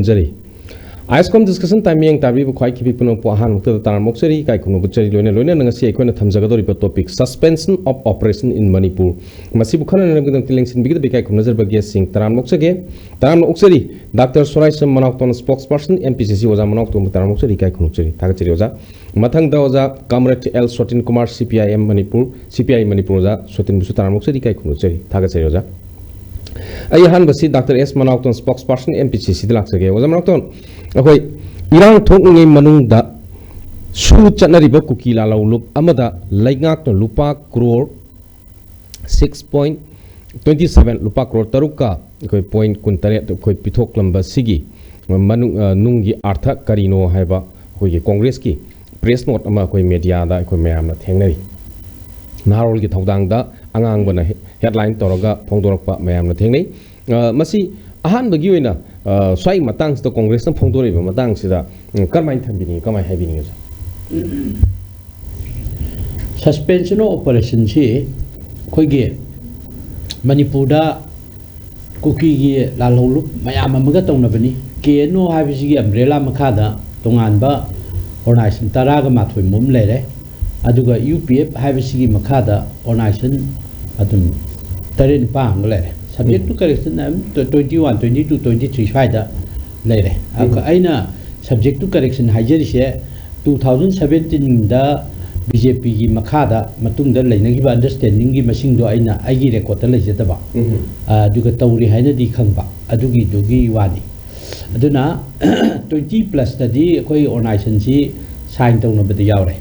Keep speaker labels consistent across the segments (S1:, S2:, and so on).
S1: ꯊꯝꯖꯔꯤ ISCOM discussion timing tabi bu khwai khibi puno po han mukta taran mokseri kai khunu buchari loina loina ngasi ekhona thamjagadori pa topic suspension of operation in Manipur masi bu khana nang tilengsin bigid be kai khunu nazar bagya sing taran moksage taran mokseri Dr. Sorai Sam Manokton spokesperson MPCC oja Manokton taran mokseri kai khunu cheri thagacheri oja mathang da oja Comrade L Sotin Kumar CPIM Manipur CPI Manipur oja Sotin busu taran mokseri kai khunu cheri thagacheri oja Ayahan basi Dr. S Manokton spokesperson MPCC dilak-sage oja Manokton akoi irang thokngi manungda su chatnariba kuki la laulup amada laingak to lupa crore 6.27 lupa crore taruka akoi point kuntare to koi pithok lamba sigi manung nungi artha karino haiba koi congress ki press note ama koi media da koi mayamna thengnari narol ki thodang da angang bana headline toroga phongdorpa mayamna thengnai masi ahan bagi oina swai matang sto congress na phongdori ba matang sida karmai thambini kamai habini sa
S2: suspension of operation si khoige manipur da kuki gi lalholu mayam amaga tongna bani keno habisi gi umbrella makha da tongan ba organization taraga mathoi mum lere aduga UPF habisi gi makha da organization adum tarin pang lere subject to correction 21 22 23 faida lere aina subject to correction hajeri se 2017 da BJP gi makhada matung da leinagi ba understanding gi masing do aina agi record la jeta ba aduga tawri haina di khangba adugi dugi wani aduna 20 plus da di koi organization si sign tawna ba da yawre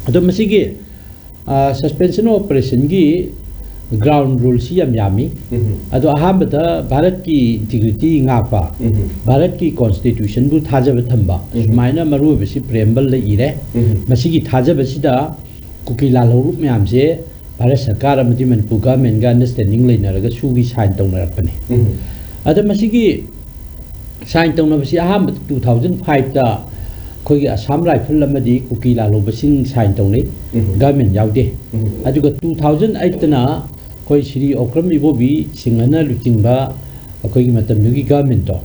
S2: adu masigi suspension of operation gi ground rules yam yami ado ahambada bharat ki integrity ngapa bharat ki constitution bu thajaba thamba maina maru besi preamble le ire masigi thajaba sida kukila lorup myam se bharat sarkar amati manipur government ga understanding leinaraga sugi sign tawnarakpani ado masigi sign tawna besi ahambada 2005 da khoi Assam rifle amadi kukila lobasing sign tawnai government yaude aduga 2008 na khoi Shri Okram Ibobi Singhana Luchingba khoi gi matam gi government to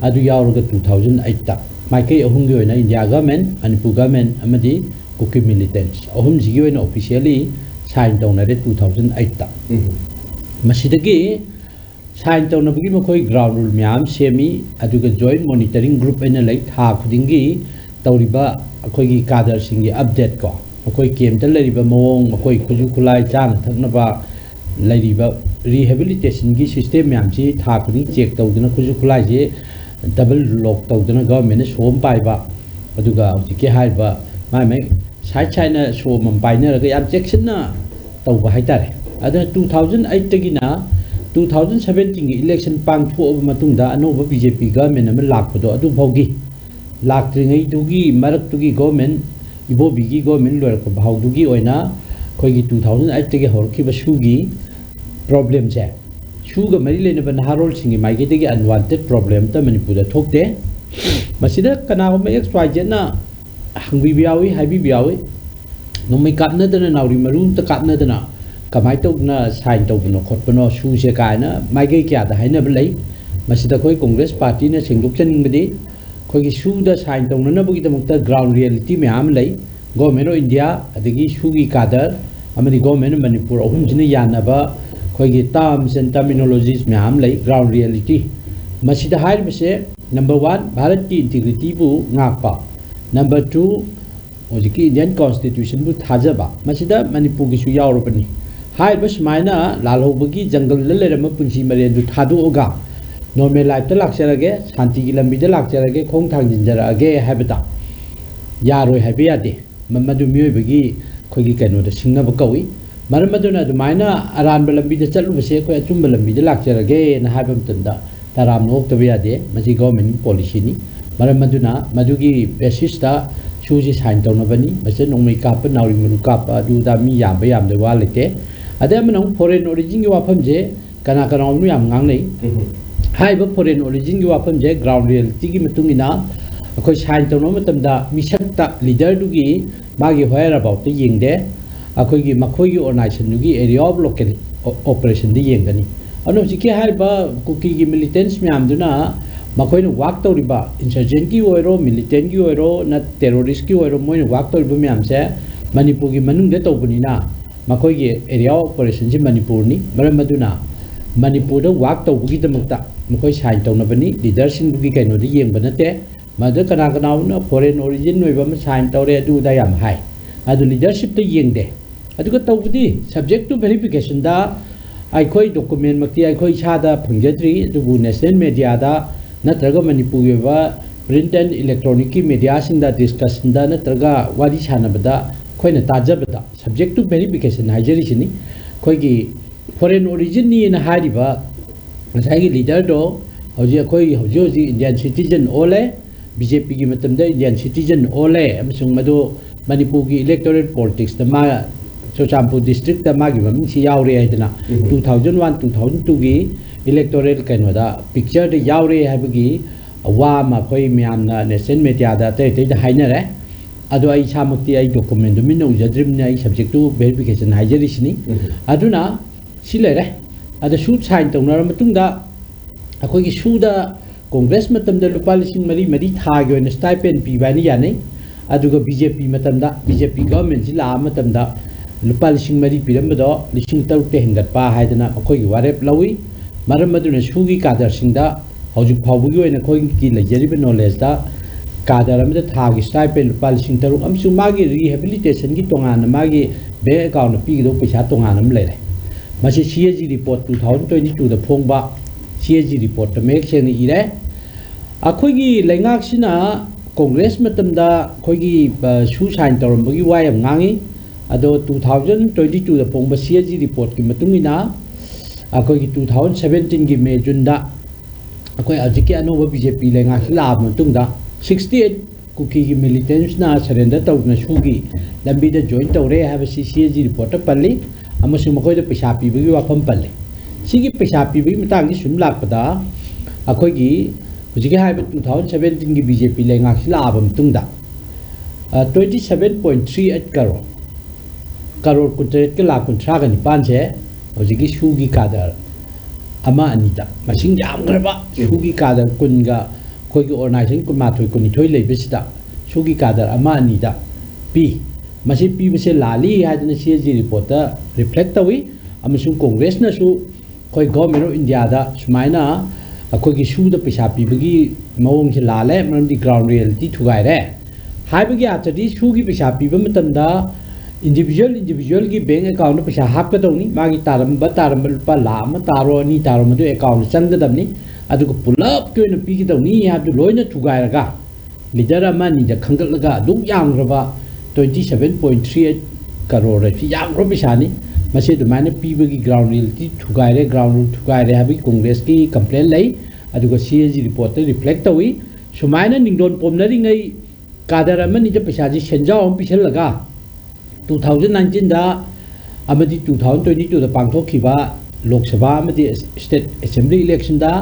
S2: adu yauraga 2008 ta maikai ahum gi oina India government Manipur government amadi kuki militants ahum ji gi oina officially sign tawnare 2008 ta masidagi sign tawnabagi makhoi ground rule myam semi aduga joint monitoring group ena lai tha khudingi tawriba akhoi gi kadar singi update ko akhoi kem ta lariba mawong akhoi khuju khulai chang thaknaba lariba rehabilitation gi system yam ji tha khuding check tawduna khuju khulai je double lock tawduna government som pai ba aduga hojike haiba mai sai china som paina ga yam check na tawba haitare aduna 2008 tagina 2017 gi election pang thu ob matungda anoba BJP government am lakpado adu bhogi laktriŋei dugi marak dugi government ibo bigi government lor ko bhau dugi oina khoi gi 2008 tege horki ba sugi problem je suga mari lena ban harol singi mai ge degi unwanted problem ta manipur da thokte masida kana ma xyz na hangbi biawi haibi biawi nomai kapna dana nauri maru ta kapna dana kamai tok na sign tok no khot no su se kaina mai ge kya da haina blai masida khoi congress party na singduk chaning bedi khoi suda sign tawna bugi damukta ground reality myam lei government of India adigi sugi kadar amani government Manipur ahum jina yanaba khoi terms and terminologies myam lei ground reality masida hair bese number 1 bharat ki integrity bu ngakpa number 2 ojiki Indian constitution bu thajaba masida Manipur gi su yawrobani hair bes maina lalhobagi jungle le lerama punsi mare du thadu oga normal life ta lakserage shanti gi lambi da lakserage khong thang jinjarage habita yaroi habiyade mamadu mioi bagi khogi kano da singna ba kawi maramaduna du maina aran lambi da chalu base khoi achum lambi da lakserage na habam tanda taram nok ta biyade masi government policy ni maramaduna madugi basis ta suji sign tawna bani base nongmai kap nauri muru kap du da mi yam ba yam de walite adam nong foreign origin gi wafam je kana kana nu yam ngang nei haiba foreign origin gi wafam je ground reality gi matungina akhoi sign tawna matamda misakta leader du gi magi where about the yingde akhoi gi makhoi gi organization du gi area of local operation di yengani ano jike haiba kuki gi militants myam duna ꯃꯈꯣꯏꯅ ꯋꯥꯛ ꯇꯧꯔꯤꯕ ꯏꯟꯁꯔꯖꯦꯟꯠꯀꯤ ꯑꯣꯏꯔꯣ ꯃꯤꯂꯤꯇꯦꯟꯠꯀꯤ ꯑꯣꯏꯔꯣ ꯅ ꯇꯦꯔꯣꯔꯤꯁꯀꯤ ꯑꯣꯏꯔꯣ ꯃꯣꯏꯅ ꯋꯥꯛ ꯇꯧꯔꯤꯕ ꯃꯌꯥꯝꯁꯦ ꯃꯅꯤꯄꯨꯔꯒꯤ ꯃꯅꯨꯡꯗ ꯇꯧꯕꯅꯤꯅ ꯃꯈꯣꯏꯒꯤ ꯑꯦꯔꯤꯌꯥ ꯑꯣꯄꯔꯦꯁꯟꯁꯤ ꯃꯅꯤꯄꯨꯔꯅꯤ ꯃꯔꯝ ꯑꯗꯨꯅ ꯃꯅꯤꯄꯨꯔꯗ ꯋꯥꯛ ꯇꯧꯕꯒꯤꯗꯃꯛꯇ ꯃꯈꯣꯏ ꯁꯥꯏꯟ ꯇꯧꯅꯕꯅꯤ ꯂꯤꯗꯔꯁꯤꯡꯗꯨꯒꯤ ꯀꯩꯅꯣꯗ ꯌꯦꯡꯕ ꯅꯠꯇꯦ ꯃꯗ ꯀꯅꯥ ꯀꯅꯥꯅ ꯐꯣꯔꯦꯟ ꯑꯣꯔꯤꯖꯤꯟ ꯑꯣꯏꯕ ꯑꯃ ꯁꯥꯏꯟ ꯇꯧꯔꯦ ꯑꯗꯨꯗ ꯌꯥꯝ ꯍꯥꯏ ꯑꯗꯨ ꯂꯤꯗꯔꯁꯤꯞꯇ ꯌꯦꯡꯗꯦ ꯑꯗꯨꯒ ꯇꯧꯕꯗꯤ ꯁꯕꯖꯦꯛ ꯇꯨ ꯚꯦꯔꯤꯐꯤꯀꯦꯁꯟꯗ ꯑꯩꯈꯣꯏ ꯗꯣꯀꯨꯃꯦꯟꯃꯛꯇꯤ ꯑꯩꯈꯣꯏ ꯏꯁꯥꯗ ꯐꯪꯖꯗ꯭ꯔꯤ ꯑꯗꯨꯕꯨ ꯅꯦꯁꯅꯦꯜ ꯃꯦꯗꯤꯌꯥꯗ ꯅꯠꯇ꯭ꯔꯒ ꯃꯅꯤꯄꯨꯔꯒꯤ ꯑꯣꯏꯕ ꯄ꯭ꯔꯤꯟꯠ ꯑꯦꯟ ꯏꯂꯦꯛꯇ꯭ꯔꯣꯅꯤꯛꯀꯤ ꯃꯦꯗꯤꯌꯥꯁꯤꯡꯗ ꯗꯤꯁꯀꯁꯟꯗ ꯅꯠꯇ꯭ꯔꯒ ꯋꯥꯔꯤ ꯁꯥꯟꯅꯕꯗ ꯑꯩꯈꯣꯏꯅ ꯇꯥꯖꯕꯗ ꯁꯕꯖꯦꯛ ꯇꯨ ꯚꯦꯔꯤꯐꯤꯀꯦꯁꯟ ꯍꯥꯏꯖꯔꯤꯁꯤꯅꯤ ꯑꯩꯈꯣꯏꯒꯤ ꯐꯣꯔꯦꯟ ꯑꯣꯔꯤꯖꯤꯟꯅꯤꯅ ꯍꯥꯏꯔꯤꯕ ꯉꯁꯥꯏꯒꯤ ꯂꯤꯗꯔꯗꯣ ꯍꯧꯖꯤꯛ ꯑꯩꯈꯣꯏ ꯍꯧꯖꯤꯛ ꯏꯟꯗꯤꯌꯟ ꯁꯤꯇꯤꯖꯟ ꯑꯣꯜꯂꯦ BJPꯒꯤ ꯃꯇꯝꯗ ꯏꯟꯗꯤꯌꯟ ꯁꯤꯇꯤꯖꯟ ꯑꯣꯜꯂꯦ ꯑꯃꯁꯨꯡ ꯃꯗꯨ ꯃꯅꯤꯄꯨꯔꯒꯤ ꯏꯂꯦꯛꯇꯣꯔꯦꯜ ꯄꯣꯂꯤꯇꯤꯛꯁꯇ ꯃꯥ ꯆꯨꯔꯆꯥꯟꯄꯨꯔ ꯗꯤꯁꯇ꯭ꯔꯤꯛꯇ ꯃꯥꯒꯤ ꯃꯃꯤꯡꯁꯤ ꯌꯥꯎꯔꯦ ꯍꯥꯏꯗꯅ 2001 2002ꯒꯤ ꯏꯂꯦꯛꯇꯣꯔꯦꯜ ꯀꯩꯅꯣꯗ ꯄꯤꯛꯆꯔꯗ ꯌꯥꯎꯔꯦ ꯍꯥꯏꯕꯒꯤ ꯋꯥ ꯑꯃ ꯑꯩꯈꯣꯏ ꯃꯌꯥꯝꯅ ꯅꯦꯁꯅꯦꯜ ꯃꯦꯗꯤꯌꯥꯗ ꯑꯇꯩ ꯑꯇꯩꯗ ꯍꯥꯏꯅꯔꯦ ꯑꯗꯣ ꯑꯩ ꯏꯁꯥꯃꯛꯇꯤ ꯑꯩ ꯗꯣꯀꯨꯃꯦꯟꯗꯨ ꯃꯤꯠꯅ ꯎꯖꯗ꯭ꯔꯤꯕꯅꯤꯅ ꯑꯩ ꯁꯕꯖꯦꯛꯇꯨ ꯚꯦꯔꯤꯐꯤꯀꯦꯁꯟ ꯍꯥꯏꯖꯔꯤꯁꯤꯅꯤ ꯑꯗꯨꯅ ꯁꯤ ꯂꯩꯔꯦ ꯑꯗ ꯁꯨ ꯁꯥꯏꯟ ꯇꯧꯅꯔ ꯃꯇꯨꯡꯗ ꯑꯩꯈꯣꯏꯒꯤ ꯁꯨꯗ ꯀꯣꯡꯒ꯭ꯔꯦꯁ ꯃꯇꯝꯗ ꯂꯨꯄꯥ 4,000 ꯊꯥꯒꯤ ꯑꯣꯏꯅ ꯁ꯭ꯇꯥꯏꯄꯦꯟ ꯄꯤꯕ ꯍꯥꯏꯅ ꯌꯥꯅꯩ ꯑꯗꯨꯒ BJP ꯃꯇꯝꯗ BJP ꯒꯚꯔꯟꯃꯦꯟꯠꯁꯤ ꯂꯥꯛꯑ ꯃꯇꯝꯗ ꯂꯨꯄꯥ 4,000 ꯄꯤꯔꯝꯕꯗꯣ 3,000ꯇ ꯍꯦꯟꯒꯠꯄ ꯍꯥꯏꯗꯅ ꯑꯩꯈꯣꯏꯒꯤ ꯋꯥꯔꯦꯞ ꯂꯧꯏ ꯃꯔꯝ ꯑꯗꯨꯅ ꯁꯨꯒꯤ ꯀꯥꯗꯔꯁꯤꯡꯗ ꯍꯧꯖꯤꯛ ꯐꯥꯎꯕꯒꯤ ꯑꯣꯏꯅ ꯑꯩꯈꯣꯏꯒꯤ ꯂꯩꯖꯔꯤꯕ ꯅꯣꯂꯦꯖꯇ ꯀꯥꯗꯔ ꯑꯃꯗ ꯊꯥꯒꯤ ꯁ꯭ꯇꯥꯏꯄꯦꯟ ꯂꯨꯄꯥ 3,000 ꯑꯃꯁꯨꯡ ꯃꯥꯒꯤ ꯔꯤꯍꯦꯕꯤꯂꯤꯇꯦꯁꯟꯒꯤ ꯇꯣꯉꯥꯟꯅ ꯃꯥꯒꯤ ꯕꯦꯡꯛ ꯑꯦꯀꯥꯎꯟꯗ ꯄꯤꯒꯗꯧꯕ ꯄꯩꯁా ꯇꯣꯉꯥꯟꯅ ꯑꯃ ꯂꯩꯔꯦ ꯃꯁꯤ CAG ꯔꯤꯄꯣꯔꯠ 2022ꯗ ꯐꯣꯡꯕ CAG ꯔꯤꯄꯣꯔꯠꯇ ꯃꯌꯦꯛ ꯁꯦꯡꯅ ꯏꯔꯦ ꯑꯩꯈꯣꯏꯒꯤ ꯂꯩꯉꯥꯛꯁꯤꯅ ꯀꯣꯡꯒ꯭ꯔꯦꯁ ꯃꯇꯝꯗ ꯑꯩꯈꯣꯏꯒꯤ ꯁꯨ ꯁꯥꯏꯟ ꯇꯧꯔꯝꯕꯒꯤ ꯋꯥ ꯌꯥꯝ ꯉꯥꯡꯉꯤ ꯑꯗꯣ 2022ꯗ ꯐꯣꯡꯕ CAG ꯔꯤꯄꯣꯔꯠꯀꯤ ꯃꯇꯨꯡ ꯏꯟꯅ ꯑꯩꯈꯣꯏꯒꯤ 2017ꯒꯤ ꯃꯦ ꯖꯨꯟꯗ ꯑꯩꯈꯣꯏ ꯍꯧꯖꯤꯛꯀꯤ ꯑꯅꯧꯕ BJP ꯂꯩꯉꯥꯛꯁꯤ ꯂꯥꯛꯑꯕ ꯃꯇꯨꯡꯗ 68 ꯀꯨꯀꯤꯒꯤ ꯃꯤꯂꯤꯇꯦꯟꯠꯁꯅ ꯁꯔꯦꯟꯗꯔ ꯇꯧꯗꯨꯅ ꯁꯨꯒꯤ ꯂꯝꯕꯤꯗ ꯖꯣꯏꯟ ꯇꯧꯔꯦ ꯍꯥꯏꯕꯁꯤ CAG ꯔꯤꯄꯣꯔꯠꯇ ꯄꯜꯂꯤ ꯑꯃꯁꯨꯡ ꯃꯈꯣꯏꯗ ꯄꯩꯁꯥ ꯄꯤꯕꯒꯤ ꯋꯥꯐꯝ ꯄꯜꯂꯤ ꯁꯤꯒꯤ ꯄꯩꯁా ꯄꯤꯕꯒꯤ ꯃꯇꯥꯡꯗ ꯁꯨꯝ ꯂꯥꯛꯄꯗ ꯑꯩꯈꯣꯏꯒꯤ ꯍꯧꯖꯤꯛꯀꯤ ꯍꯥꯏꯔꯤꯕ 2017ꯒꯤ BJP ꯂꯩꯉꯥꯛꯁꯤ ꯂꯥꯛꯑꯕ ꯃꯇꯨꯡꯗ 27.38 ꯀꯔꯣꯔ 63,39,000ꯁꯦ ꯍꯧꯖꯤꯛꯀꯤ ꯁꯨꯒꯤ ꯀꯥꯗꯔ ꯑꯃ ꯑꯅꯤꯗ ꯃꯁꯤꯡ ꯌꯥꯝꯈ꯭ꯔꯕ ꯁꯨꯒꯤ ꯀꯥꯗꯔ 10ꯒ ꯑꯩꯈꯣꯏꯒꯤ ꯑꯣꯔꯒꯅꯥꯏꯖꯦꯁꯟ 12 ꯂꯩꯕꯁꯤꯗ ꯁꯨꯒꯤ ꯀꯥꯗꯔ ꯑꯃ ꯑꯅꯤꯗ ꯄꯤ ꯃꯁꯤ ꯄꯤꯕꯁꯦ ꯂꯥꯜꯂꯤ ꯍꯥꯏꯗꯅ CAG ꯔꯤꯄꯣꯔꯠꯇ ꯔꯤꯐ꯭ꯂꯦꯛ ꯇꯧꯏ ꯑꯃꯁꯨꯡ ꯀꯣꯡꯒ꯭ꯔꯦꯁꯅꯁꯨ ꯑꯩꯈꯣꯏ ꯒꯣꯚꯔꯟꯃꯦꯟꯠ ꯑꯣꯐ ꯏꯟꯗꯤꯌꯥꯗ ꯁꯨꯃꯥꯏꯅ ꯑꯩꯈꯣꯏꯒꯤ ꯁꯨꯗ ꯄꯩꯁꯥ ꯄꯤꯕꯒꯤ ꯃꯑꯣꯡꯁꯦ ꯂꯥꯜꯂꯦ ꯃꯔꯝꯗꯤ ꯒ꯭ꯔꯥꯎꯟ ꯔꯤꯌꯦꯂꯤꯇꯤ ꯊꯨꯒꯥꯏꯔꯦ ꯍꯥꯏꯕꯒꯤ ꯑꯔꯊꯗꯤ ꯁꯨꯒꯤ ꯄꯩꯁꯥ ꯄꯤꯕ ꯃꯇꯝꯗ individualꯒꯤ ꯕꯦꯡꯛ ꯑꯦꯀꯥꯎꯟꯗ ꯄꯩꯁꯥ ꯍꯥꯞꯀꯗꯧꯅꯤ ꯃꯥꯒꯤ ꯇꯥꯔꯝꯕ ꯂꯨꯄꯥ ꯂꯥꯈ ꯑꯃ ꯇꯥꯔꯣ ꯑꯅꯤ ꯇꯥꯔꯣ ꯃꯗꯨ ꯑꯦꯀꯥꯎꯟꯗ ꯆꯪꯒꯗꯕꯅꯤ ꯑꯗꯨꯒ ꯄꯨꯂꯞꯀꯤ ꯑꯣꯏꯅ ꯄꯤꯒꯗꯧꯅꯤ ꯍꯥꯏꯕꯗꯨ ꯂꯣꯏꯅ ꯊꯨꯒꯥꯏꯔꯒ ꯂꯤꯗꯔ ꯑꯃ ꯑꯅꯤꯗ ꯈꯟꯒꯠꯂꯒ ꯑꯗꯨꯛ ꯌꯥꯝꯈ꯭ꯔꯕ 27.38 ꯀꯔꯣꯔ ꯑꯁꯤ ꯌꯥꯝꯈ꯭ꯔꯕ ꯄꯩꯁꯥꯅꯤ ꯃꯁꯤ ꯑꯗꯨꯃꯥꯏꯅ ꯄꯤꯕꯒꯤ ꯒ꯭ꯔꯥꯎꯟ ꯔꯤꯌꯦꯂꯤꯇꯤ ꯊꯨꯒꯥꯏꯔꯦ ꯒ꯭ꯔꯥꯎꯟ ꯔꯨꯜ ꯊꯨꯒꯥꯏꯔꯦ ꯍꯥꯏꯕꯒꯤ ꯀꯣꯡꯒ꯭ꯔꯦꯁꯀꯤ ꯀꯝꯄ꯭ꯂꯦꯟ ꯂꯩ ꯑꯗꯨꯒ CAG ꯔꯤꯄꯣꯔꯠꯇ ꯔꯤꯐ꯭ꯂꯦꯛ ꯇꯧꯏ ꯁꯨꯃꯥꯏꯅ ꯅꯤꯡꯗꯣꯟ ꯄꯣꯝꯅꯔꯤꯉꯩ ꯀꯥꯗꯔ ꯑꯃꯅꯤꯗ ꯄꯩꯁꯥꯁꯤ ꯁꯦꯟꯖꯥꯎ ꯑꯃ ꯄꯤꯁꯜꯂꯒ 2019ꯗ ꯑꯃꯗꯤ 2022ꯗ ꯄꯥꯡꯊꯣꯛꯈꯤꯕ ꯂꯣꯛ ꯁꯚꯥ ꯑꯃꯗꯤ ꯁ꯭ꯇꯦꯠ ꯑꯦꯁꯦꯝꯕ꯭ꯂꯤ ꯏꯂꯦꯛꯁꯟꯗ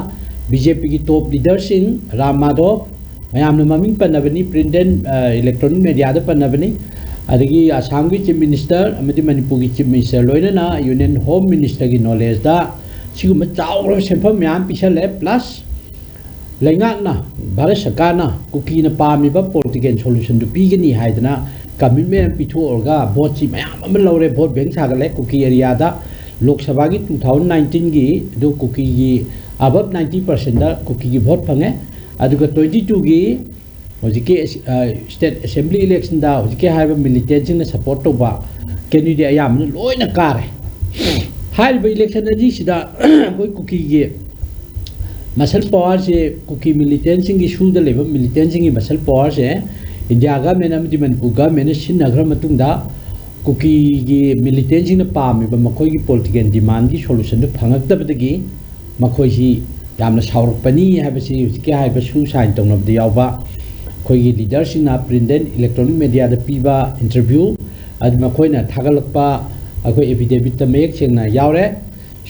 S2: BJPꯒꯤ ꯇꯣꯞ ꯂꯤꯗꯔꯁꯤꯡ ꯔꯥꯝ ꯃꯥꯙꯣꯕ ꯃꯌꯥꯝꯅ ꯃꯃꯤꯡ ꯄꯟꯅꯕꯅꯤ ꯄ꯭ꯔꯤꯟꯠ ꯑꯦꯟ ꯏꯂꯦꯛꯇ꯭ꯔꯣꯅꯤꯛ ꯃꯦꯗꯤꯌꯥꯗ ꯄꯟꯅꯕꯅꯤ ꯑꯗꯒꯤ ꯑꯁꯥꯝꯒꯤ ꯆꯤꯐ ꯃꯤꯅꯤꯁꯇꯔ ꯑꯃꯗꯤ ꯃꯅꯤꯄꯨꯔꯒꯤ ꯆꯤꯐ ꯃꯤꯅꯤꯁꯇꯔ ꯂꯣꯏꯅꯅ ꯌꯨꯅꯤꯌꯟ ꯍꯣꯝ ꯃꯤꯅꯤꯁꯇꯔꯒꯤ ꯅꯣꯂꯦꯖꯇ ꯁꯤꯒꯨꯝꯕ ꯆꯥꯎꯈ꯭ꯔꯕ ꯁꯦꯟꯐꯝ ꯃꯌꯥꯝ ꯄꯤꯁꯜꯂꯦ ꯄ꯭ꯂꯁ ꯂꯩꯉꯥꯛꯅ ꯚꯥꯔꯠ ꯁꯔꯀꯥꯔꯅ ꯀꯨꯀꯤꯅ ꯄꯥꯝꯃꯤꯕ ꯄꯣꯂꯤꯇꯤꯀꯦꯜ ꯁꯣꯂꯨꯁꯟꯗꯨ ꯄꯤꯒꯅꯤ ꯍꯥꯏꯗꯅ ꯀꯃꯤꯠꯃꯦꯟ पिथोरगा भोट ची ma'am लौरे vote bank सागले cookie area Lok Sabha की 2019 की दो कुकी की अब 90% कुकी की भोट फंगे 22 की हजिके स्टेट असेंबली इलेक्शन हजिके मिलिटेंट सपोर्ट तब कैंडिडेट अयामन लोइना कारे इलेक्शन कोई कुकी की मसल पावर से कुकी मिलिटेंट की सूद लेब मिलिटेंट की मसल पावर से इंडिया गवर्नमेंट मनपुर गवर्नमेंट सिन्नग्र कुकी की मिलिटेंट पामीब मखोई की पॉलिटिकल डिमांड की सोल्यूशन फंगक्तबदगी मखोई यामना सावरपनी हैबसी हुजिके हाइब सु साइन तौनबद यावबा अखोई leader print and electronic media पीबा इंटरव्यू अद मखोइना थागलकपा अखोई एफिडेविट मयेक सेंगना यावरे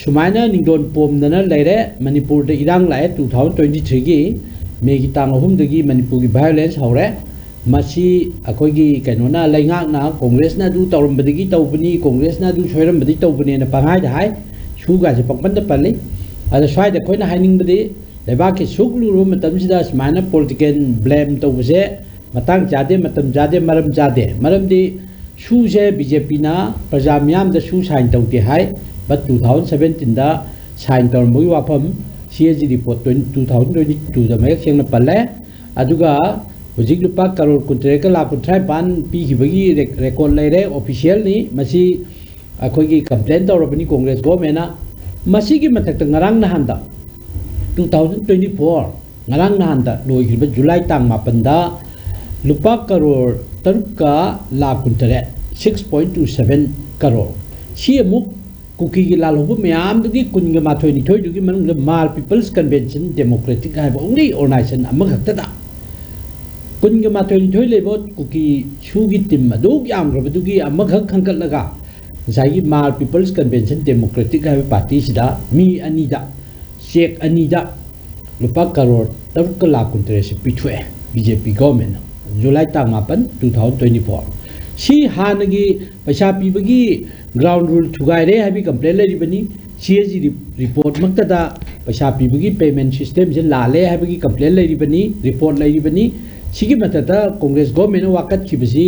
S2: सुमाइना निंगदोन पोमदना लेरे मणिपुर इरांग लाए 2023 की मे की तांग 3 दगी मणिपुर की वायलेंस हौरे मसी अखोई कनोना लेंगाकना कांग्रेसना दु तौरमबदगी तौबनी कांग्रेसना दु सोयरमबदी तौबनी ना पंगाइ हाय सुगासे पंपन पल्ली अद स्वाइद अखोइना हाइनिंगबदी लेबा के सुख लुरु मतम सिदा स्माइना पॉलिटिकल ब्लेम तो बसे मतंग जादे मतम जादे मरम दी सू से बीजेपी ना प्रजा म्याम द सू साइन तौते हाय बट 2017 दा साइन तौर मुई वाफम CAG रिपोर्ट 2022 दा मयक सेंगना पल्ले अदुगा हुजिक लुपा करोड़ कुंट्रे का लाख कुंट्राई पान पी खिबगी रेकॉर्ड लेरे ऑफिशियल नि मसी अखोगी कंप्लेन तौरबनी कांग्रेस गवर्नमेंट ना मसी की मथक ngarang nahan da 2024 ngarang nahan da loikhriba July tang 8 da lupa karor taruka lakh kuntare 6.27 karor si amuk kuki gi lalobu myam dugi kunga mathoi ni thoi dugi manung mal people's convention democratic hai only organization amakhakta da kunga mathoi ni thoi lebo kuki chugi tim adug yam grabadugi amakhak khangkat laga zai mal people's convention democratic hai party sida mi ani da check ani da lupa karor taruka lakh kuntare se pitwe BJP government July tang 8 2024 si hanagi paisa pibagi ground rule thugai re habi complaint le ribani CAG report makta da paisa pibagi payment system je lale habi complaint le ribani report le ribani sigi matata congress government wakat khibasi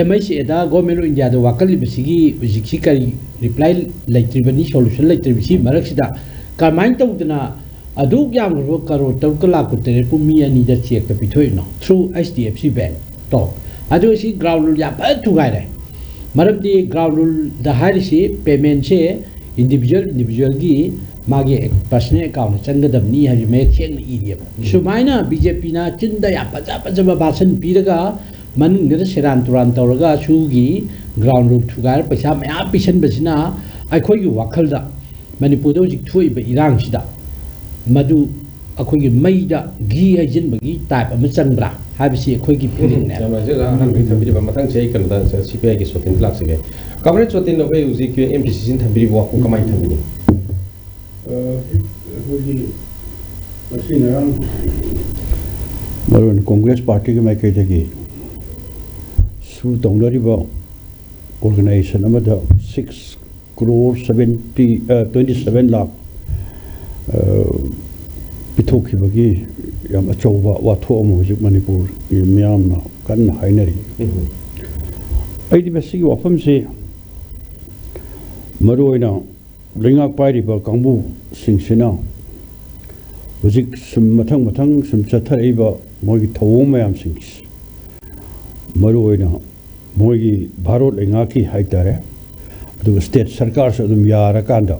S2: MIC da government of India da wakal libasi gi kari reply leitribani solution leitribisi maraksida kamain tawdana aduk yam ro karo tawkala kutere pumi ani da check ka pithoi no through HDFC bank to adu si ground rule ya ba thugai re marabdi ground rule da harisi payment se individual gi magi personal account changadam ni haji me kheng idiyam sumaina BJP na chinda ya paja ba basan piraga manung da seran turan tawraga sugi ground rule thugai paisa maya pisan basina aikhoi gi wakhal da manipur da jik thui ba irang sida madu akhoi maida gi hajin bagi type ama changbra habisi akhoi gi feeling ne
S1: jama je han bi thabi ba matang sei kan da CPI gi sotin klak se ge kamre sotin no be uzi ki MPC sin thabi wa ko kamai thabi ni
S3: akhoi masina maron congress party ke mai kai thagi su tonglari ba organization amada 6 crore 27 lakh पिथोखिबगी याम अचौबा वाथो अम हुजिक मणिपुर मियाम ना कन हाइनरी आइदि बसिगी वाफम से मरोइना लिंगा पाइरिबा कांबू सिंगसिना हुजिक सुम मथंग सुम चथरइबा मोगी थवो मयाम सिंगस मरोइना मोगी भारत लिंगा की हाइतारे अदुग state सरकार से अदुम यारा कांदा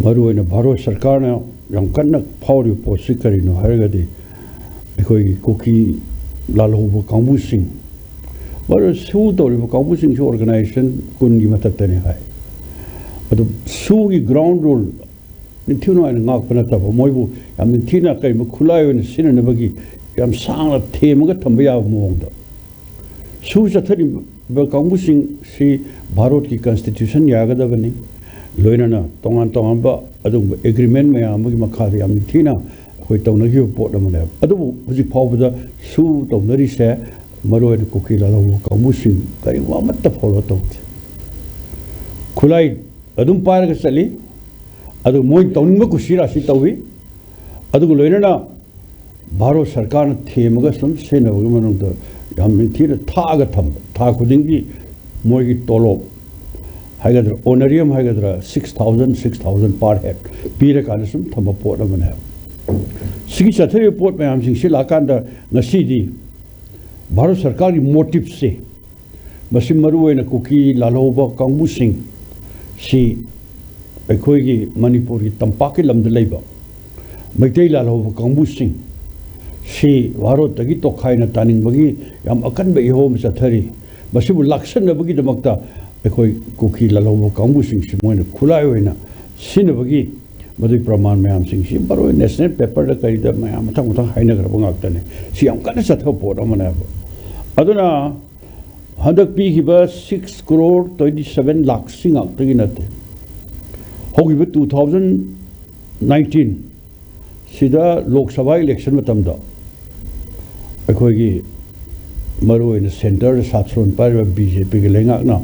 S3: मरुना भारत सरकार ने यम कन्न फाउरी पोसी करिनो हरगदि एकोई कुकी लालहोबो कांबू सिंह बर सु तोरिबो कांबू सिंह जो ऑर्गेनाइजेशन कुनगी मततने है अदु सुगी ग्राउंड रूल निथिनो अन ngak pana ta moibu yam निथिना kai mu khulai wen sinna bagi yam sangla themaga thamba ya mongda su jathari ba Kangbu Singh si Bharat की कॉन्स्टिट्यूशन यागदा बनी लोइना तोंगान बा अदुम एग्रीमेंट में आमगी मखादि याम थीना होय तौनगी पोट अमने अदुबु हुजि फावबदा सु तौनरी से मरोन कुकी लालो कामुसिन करी वा मत फॉलो तो खुलाई अदुम पार के चली अदु मोय तौनिंग कुशीरा सी तौवी अदु लोइना भारत सरकार ने थेमगा सम सेनबग मनंग याम थीना थागा थम था खुदिंगी मोयगी तोलो हाइगद्र ओनरियम हाइगद्र 6,000 पर हेड पीरे कान सुम थम पोट अमन है सिगी चथरे पोट में हम सिंग लाकान द नसीदी भारत सरकार की मोटिव से मसिम मरुवेन कुकी लालोबा कांगबू सिंह सी अखोगी मणिपुर की तंपाक के लमद लेबा मैतै लालोबा कांगबू सिंह सी भारत तगी तोखाइना तानिंगबगी याम अकन बे होम चथरी मसिबु लाक्सन दमकता अखोई कुकी लालोबा कांगबू सिंह से मोइन खुलाई होइना सिनबगी मदुई प्रमाण मैम सिंह से बरो नेशनल पेपर द कई द मैम मथंग हाइना गरब ngaktane si am kana satho pot amana aduna hadak pi hiba 6 crore 27 lakh singak tagi nate hogiba 2019 sida lok sabha election matamda अखोगी मरुइन सेंटर साथरोन पर बीजेपी के लेंगाकना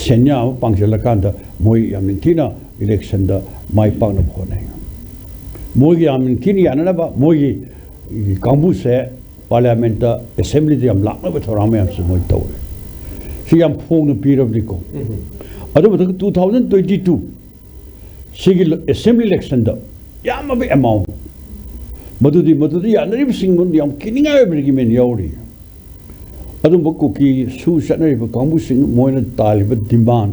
S3: सेन्या पांगजलकांदा मोय यामनिथिना इलेक्शन दा माय पांगना फोने मोगी आमिन किन याना बा मोगी कांबू से पार्लियामेंट असेंबली दे हम लाना बथोरा में हमसे मोई तो सियाम फोंग न पीरब दिको अदो बतक 2022 सिगी असेंबली इलेक्शन द याम अब अमाउंट मधुदी यानरिब सिंगुन याम किनिंगा एग्रीमेंट यावरी अदुम बकुकी सु सनरिब कांबू सिंग मोइना तालिब डिमांड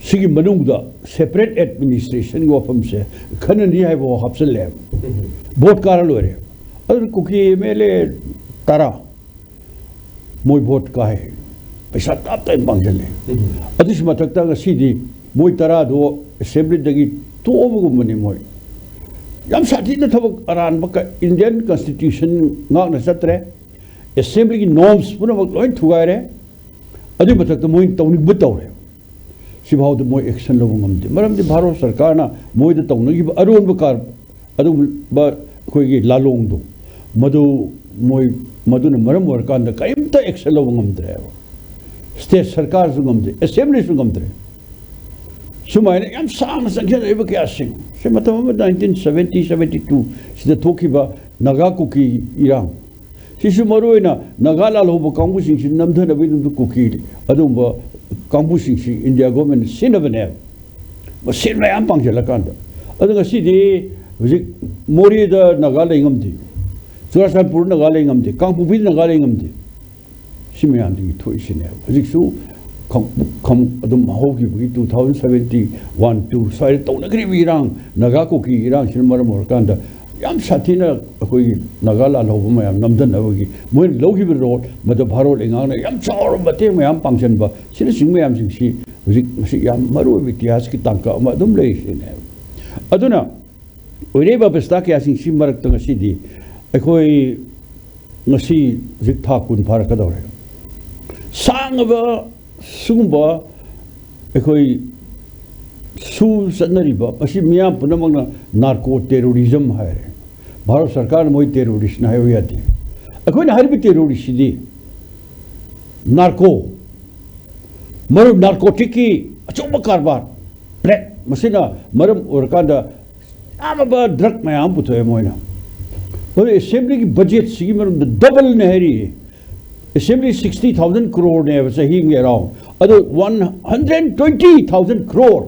S3: सिगी मनुंगदा सेपरेट एडमिनिस्ट्रेशन वफम से खननी है वो हफ्सल ले वोट कार लोरे अदुम कुकी एमएलए तारा मोई वोट का है पैसा ताप तय बांगले अदिस मथकता गसीदी मोई तारा दो असेंबली दगी तो ओबगुमनी मोई याम साथी न थबक अरान बक Indian constitution ngak na satre assembly की norms पुनः लोई थुगारे अदि बतक मोई तौनी बतौरे सिभाव द मोई एक्शन लो ngamde मरम दि भारत सरकार ना मोई द तौनी की अरुण बकार अदु ब कोई की लालोंग दो मधु न मरम वरकान द कायमता एक्शन लो ngamdre स्टेट सरकार सु ngamde assembly सु ngamdre सुमायने याम साम संख्या एब क्या सिंग से मतलब 1970-72 सिदा थोकिबा नागा कुकी इरांग सिसु मरुइना नागा लालोब कांगबु सिंग नमधन बिदु कुकी अदुम कांगबु सिंग इंडिया गवर्नमेंट सिनबने मसिन मयाम पांगजलकांद अदुगा सिदि हुजिक मोरी द नागा लेंगमदि चुराचंदपुर नागा लेंगमदि कांगबु बि नागा लेंगमदि सिमयाम दि थोइसिने हुजिकसु खम अदुम होगी 2071-2 साइड तौनगरी इरांग नागा कुकी इरांग सिन मरम वरकांद याम साथीना कोई नागा लालोब मयाम नमदनबगी मोय लौगी रोड मद भारत एंगांग याम चावर मते मयाम पांगजनबा सिन सिंग मयाम सिंग सि हुजिक सि याम मरु इतिहास की तांका अमा अदुम लेसिने अदुना ओइरेबा बस्ता के सिंग सि मरक तंग सिदि अखोई ngasi zik tha kun phar ka dore sangba sungba अखोई सु सनरीबा पसी मिया पुनमंगना नार्को टेररिज्म है भारत सरकार मोई टेररिस्ट ना है याती अखोई ना हरबी टेररिस्ट दी नार्को मरु नार्कोटिक की अचोब कारबार प्लेट मसिना मरम ओरकांदा आमबा ड्रग मयाम पुथो मोइना और असेंबली की बजट सी मरम डबल नहरी असेंबली 60,000 करोड़ ने सही में अराउंड अदो 120,000 करोड़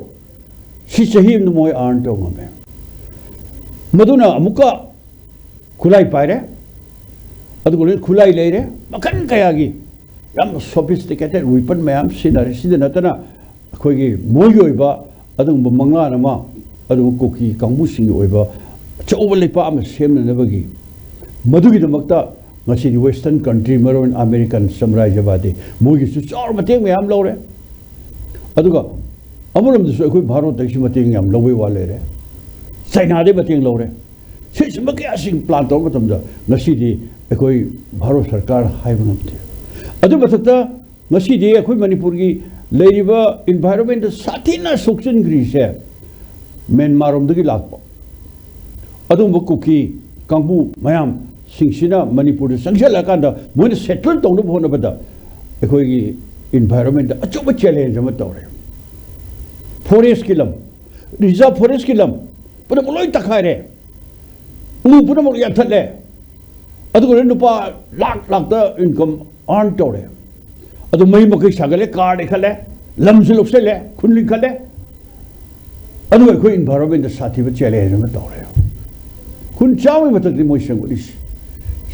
S3: सी सही में मोय आर्न तो में मधुना अमुका खुलाई पायरे अदो खुलाई ले रे मखन कयागी याम सोफिस्टिकेटेड वेपन मैम सिनर सिदनतना अखोगी मोय ओइबा अदो मंगला नमा अदो कोकी कांगबु सिंग ओइबा चौब लेपा अम सेमनबगी मधुगी दमक्ता ngasi western country maron american samrajyabadi mogi su char mateng myam lore aduga amuram du akoi bharat dai mateng yam lowe wale re china de mateng lore sis makya sing plan to matam da ngasi di akoi bharat sarkar haiba ngamte adu bathakta ngasi di akoi manipur gi leiriba environment sathina suksin gri se myanmar rom dagi lakpa adu bukuki kangbu mayam सिंगसिना Manipur संगसल कांदा मोन settle तौन होना बदा एकोई environment अचोब challenge म तौरे forest किलम reserve forest किलम पुन मोलोय तखारे उ पुन मोल याथले अदु नुपा लाख लाख द इनकम अर्न तौरे अदु मई मकै सागले कार्ड खले लमसे लुक्सले खुनलि खले अदु एकोई एनवायरनमेंट साथीब चैलेंज म तौरे खुन चावे मतकि मोइसंग उलिस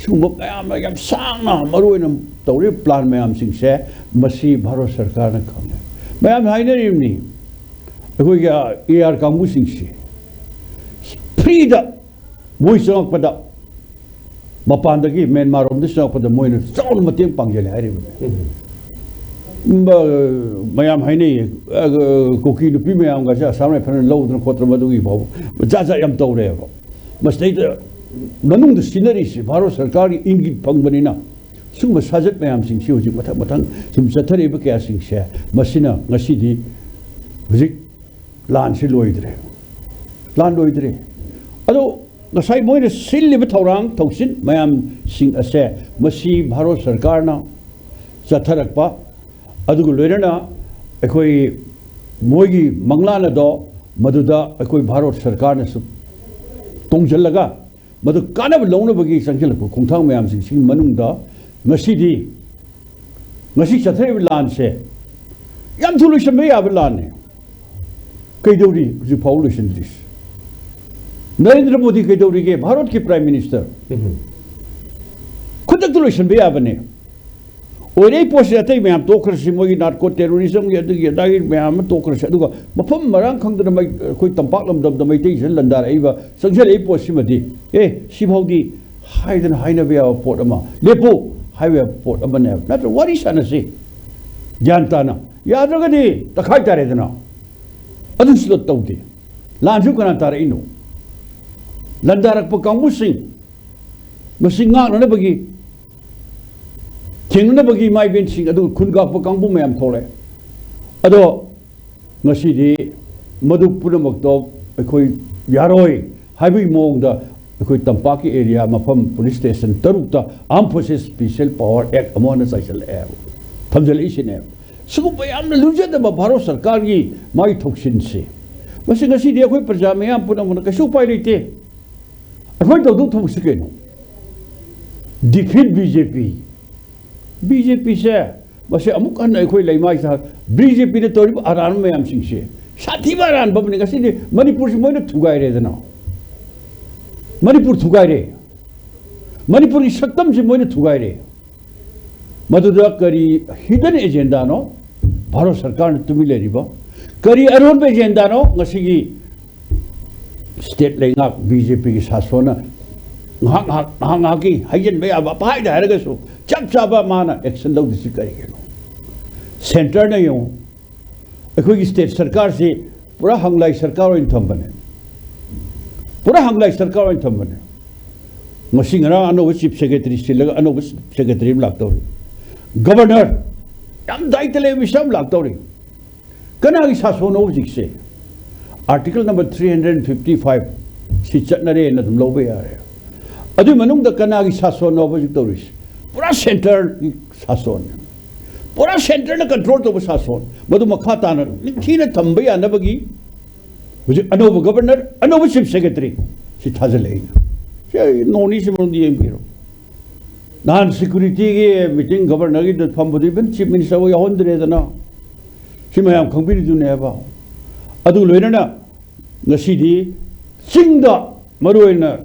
S3: सुंब मैम सांगना मरुन तौरे प्लान मैम सिंगसे मसी भारत सरकार ने खंगे मैम हाइनरिमनी अखोई एआर कांगबु सिंगसे फ्री द मोइ संगपदा मपानदगी म्यांमार रोम संगपदा मोइन चाउन मतेंग पांगजेले हारिबे मैम हाइने कोकी नुपी मैम गा सामने फन लौदन खोत्र मदुगी भाव जाजा यम तौरे मस्ते मनुंग सिनरी से भारत सरकार की इंगित फंगबनिना सुंग साजत मैम सिंग से हुजिक मथक मथंग सुम चथरेब क्या सिंग से मसिना ngasiदी हुजिक लान से लोइद्रे अदो ngасai मोइने सिल्लिब थौरांग थौसिन मैम सिंग असे मसी भारत सरकार ना चथरकपा अदुगु लोइरना अखोई मोइगी मंगलाना दो मदुदा अखोई भारत सरकार ने तोंजलगा मदु कानब लौनबगी संजल को खोंथांग मैम सिंग मनुंगदा ngasi चथरे लान से याम थुलुशन में याब लान है कई दौरी जी फाउलेशन दिस नरेंद्र मोदी कई दौरी के भारत के प्राइम मिनिस्टर खुद थुलुशन में याब ने और एक पोस्ट आते ही मैम टोकर से मोगी नार्को टेररिज्म या तो ये दागी मैम टोकर से दुगा मफम मरांग खंग दम कोई तंपाक लम दम दम इते जन लंदार एबा संजल एक पोस्ट में दी सिभाउदी हाइदन हाइना बे पोर्ट अमा लेपो हाईवे पोर्ट अमा ने नत्र वरी सनसे जानता ना यादरगदी तखाई तारेदना अदु स्लोट तौदे लांजु कना तारे इनो लंदारक प कांगु सिंह मसिंगा न बगी थेंगना बगी माइ बेन सिंह अदु खुनगा प कांगु मयाम थोले अदो ngasi मधु पुनमक्तो अखोई यारोय हाईवे मोंगदा अखोई तंपाकी एरिया मफम पुलिस स्टेशन तरुकता arm forces special power act अमोना साइसल ए थमजल इसिने सुगु बयान लुजदब भारत सरकार की माई थोक्सिन से मसी ngasi दे अखोई प्रजा मयाम पुनमन कसु पाइ लेते अखोई तौदु थोक्स केनो डिफीट बीजेपी से मसे अमुक अन अखोई लेमाई सा बीजेपी ने तोरिब आरान मयाम सिंह से साथी बारान बबने ngasi दे मणिपुर से मोइना थुगाई रे दना मणिपुर थुगाई रे मणिपुर की सक्तम से मोइना थुगाई रे मधुदा करी हिडन एजेंडा नो भारत सरकार ने तुमी लेरिबा करी अरोन पे एजेंडा नो ngasi की स्टेट लेंगा बीजेपी की शासन हाँ की हाइजन में अब पाई दा है सो चप चाबा माना एक्शन लौ दिस करेंगे सेंटर ने यूं अखोई स्टेट सरकार से पूरा हंगलाई सरकार इन थम बने पूरा हंगलाई सरकार इन थम बने मसिंगरा अनोब चीफ सेक्रेटरी से लगा अनोब सेक्रेटरी में लागता हो गवर्नर याम दायित्व ले विषम लागता हो कना की शासन हो जिसे आर्टिकल नंबर 355 से चटनरे न तुम लोबे आ रहे अदु मनुंग द कना की शासन हो जिक तो पूरा सेंटर की शासन पूरा सेंटर ने कंट्रोल तो शासन मधु मखा तान थीन थम्बे आनबगी मुझे अनोब गवर्नर अनोब चीफ सेक्रेटरी से थाजले नोनी से मन दिए बिरो नान सिक्योरिटी के मीटिंग गवर्नर की फम बदि बन चीफ मिनिस्टर वो याहोंद्रे दना सिमयाम खंबिरि दुने बा अदु लोइना ngasi di singda maroina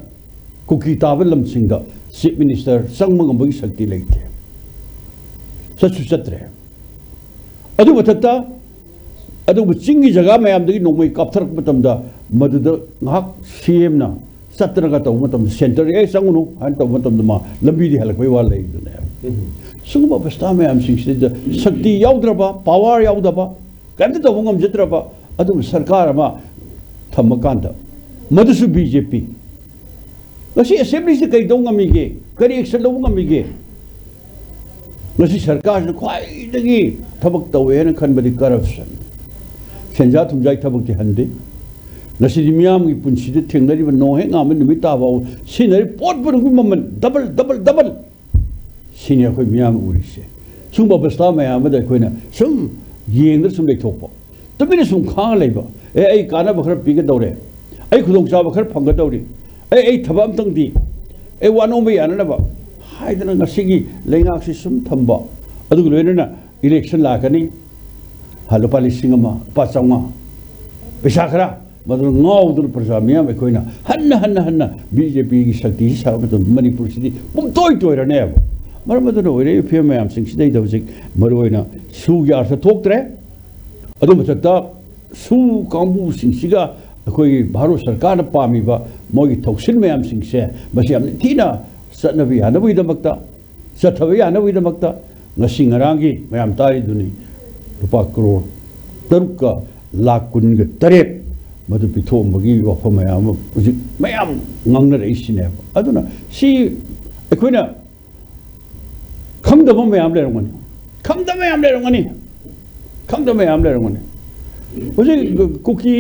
S3: kuki tabalam singda chief minister sangmang ambagi sakti leite sachu satre adu bathata adu chingi jaga mayam dagi nomai kapthar matamda maduda ngak cm na satraga taw matam center e sangunu han taw matam ma lambi di halak bai wal lei dune sungba basta mayam singda sakti yaudra power yaudaba kamta taw ngam jitra ba adu sarkar ma थमकांदा मधुसु BJP ngasi assembly से कई दो ngamiगे करी action लो ngamiगे ngasi सरकार ने ख्वाई दगी थबक तवे न खनबदि करप्शन सेंजा थुमजाई थबक दि हंदे ngasi मियाम की पुंसी दे थेंगरी ब नो हे ngam निमित ताबाव सिनरी पोट बरगु ममन डबल सिनिया कोई मियाम उरी से सुंबा बस्ता मयाम द कोइना सुम येंग सुम लेथोपो तबिने सुम खा लेबा ए काना बखर पीगे दौरे ए खुदोंग चा बखर फंग दौरी ए थबम तंग दी ए वानो में याना बा हाइदना ngasi लेंगा से सुम थंबा अदु लोइना इलेक्शन लाकनी हालो पालिसिंगमा पाचंगा पैसा खरा मदु ngawdur प्रजा मिया में कोइना हन्ना बीजेपी की शक्ति साब तो मणिपुर सिदी बुम तोय रने अब मर मदु ओरे फेम मैम सिंग सिदै दवजिक मरोइना सु यार से थोक्तरे अदु मथता सु कांबू सिंगसिगा अखोई भारत सरकार पामीबा मोगी थौसिन मैम सिंगसे बस याम थीना सनबी हानबी दमक्ता सथबी हानबी दमक्ता ngasi ngarangi मैम तारी दुनी रुपा करोड़ तरुका लाख कुनग तरेप मधु पिथोमबगी वफम मैम मैम ngang रही सिने अदुना सी अखोइना खंगदब मैम लेरंगनी खंगदब मैम लेरंगनी मुझे कुकी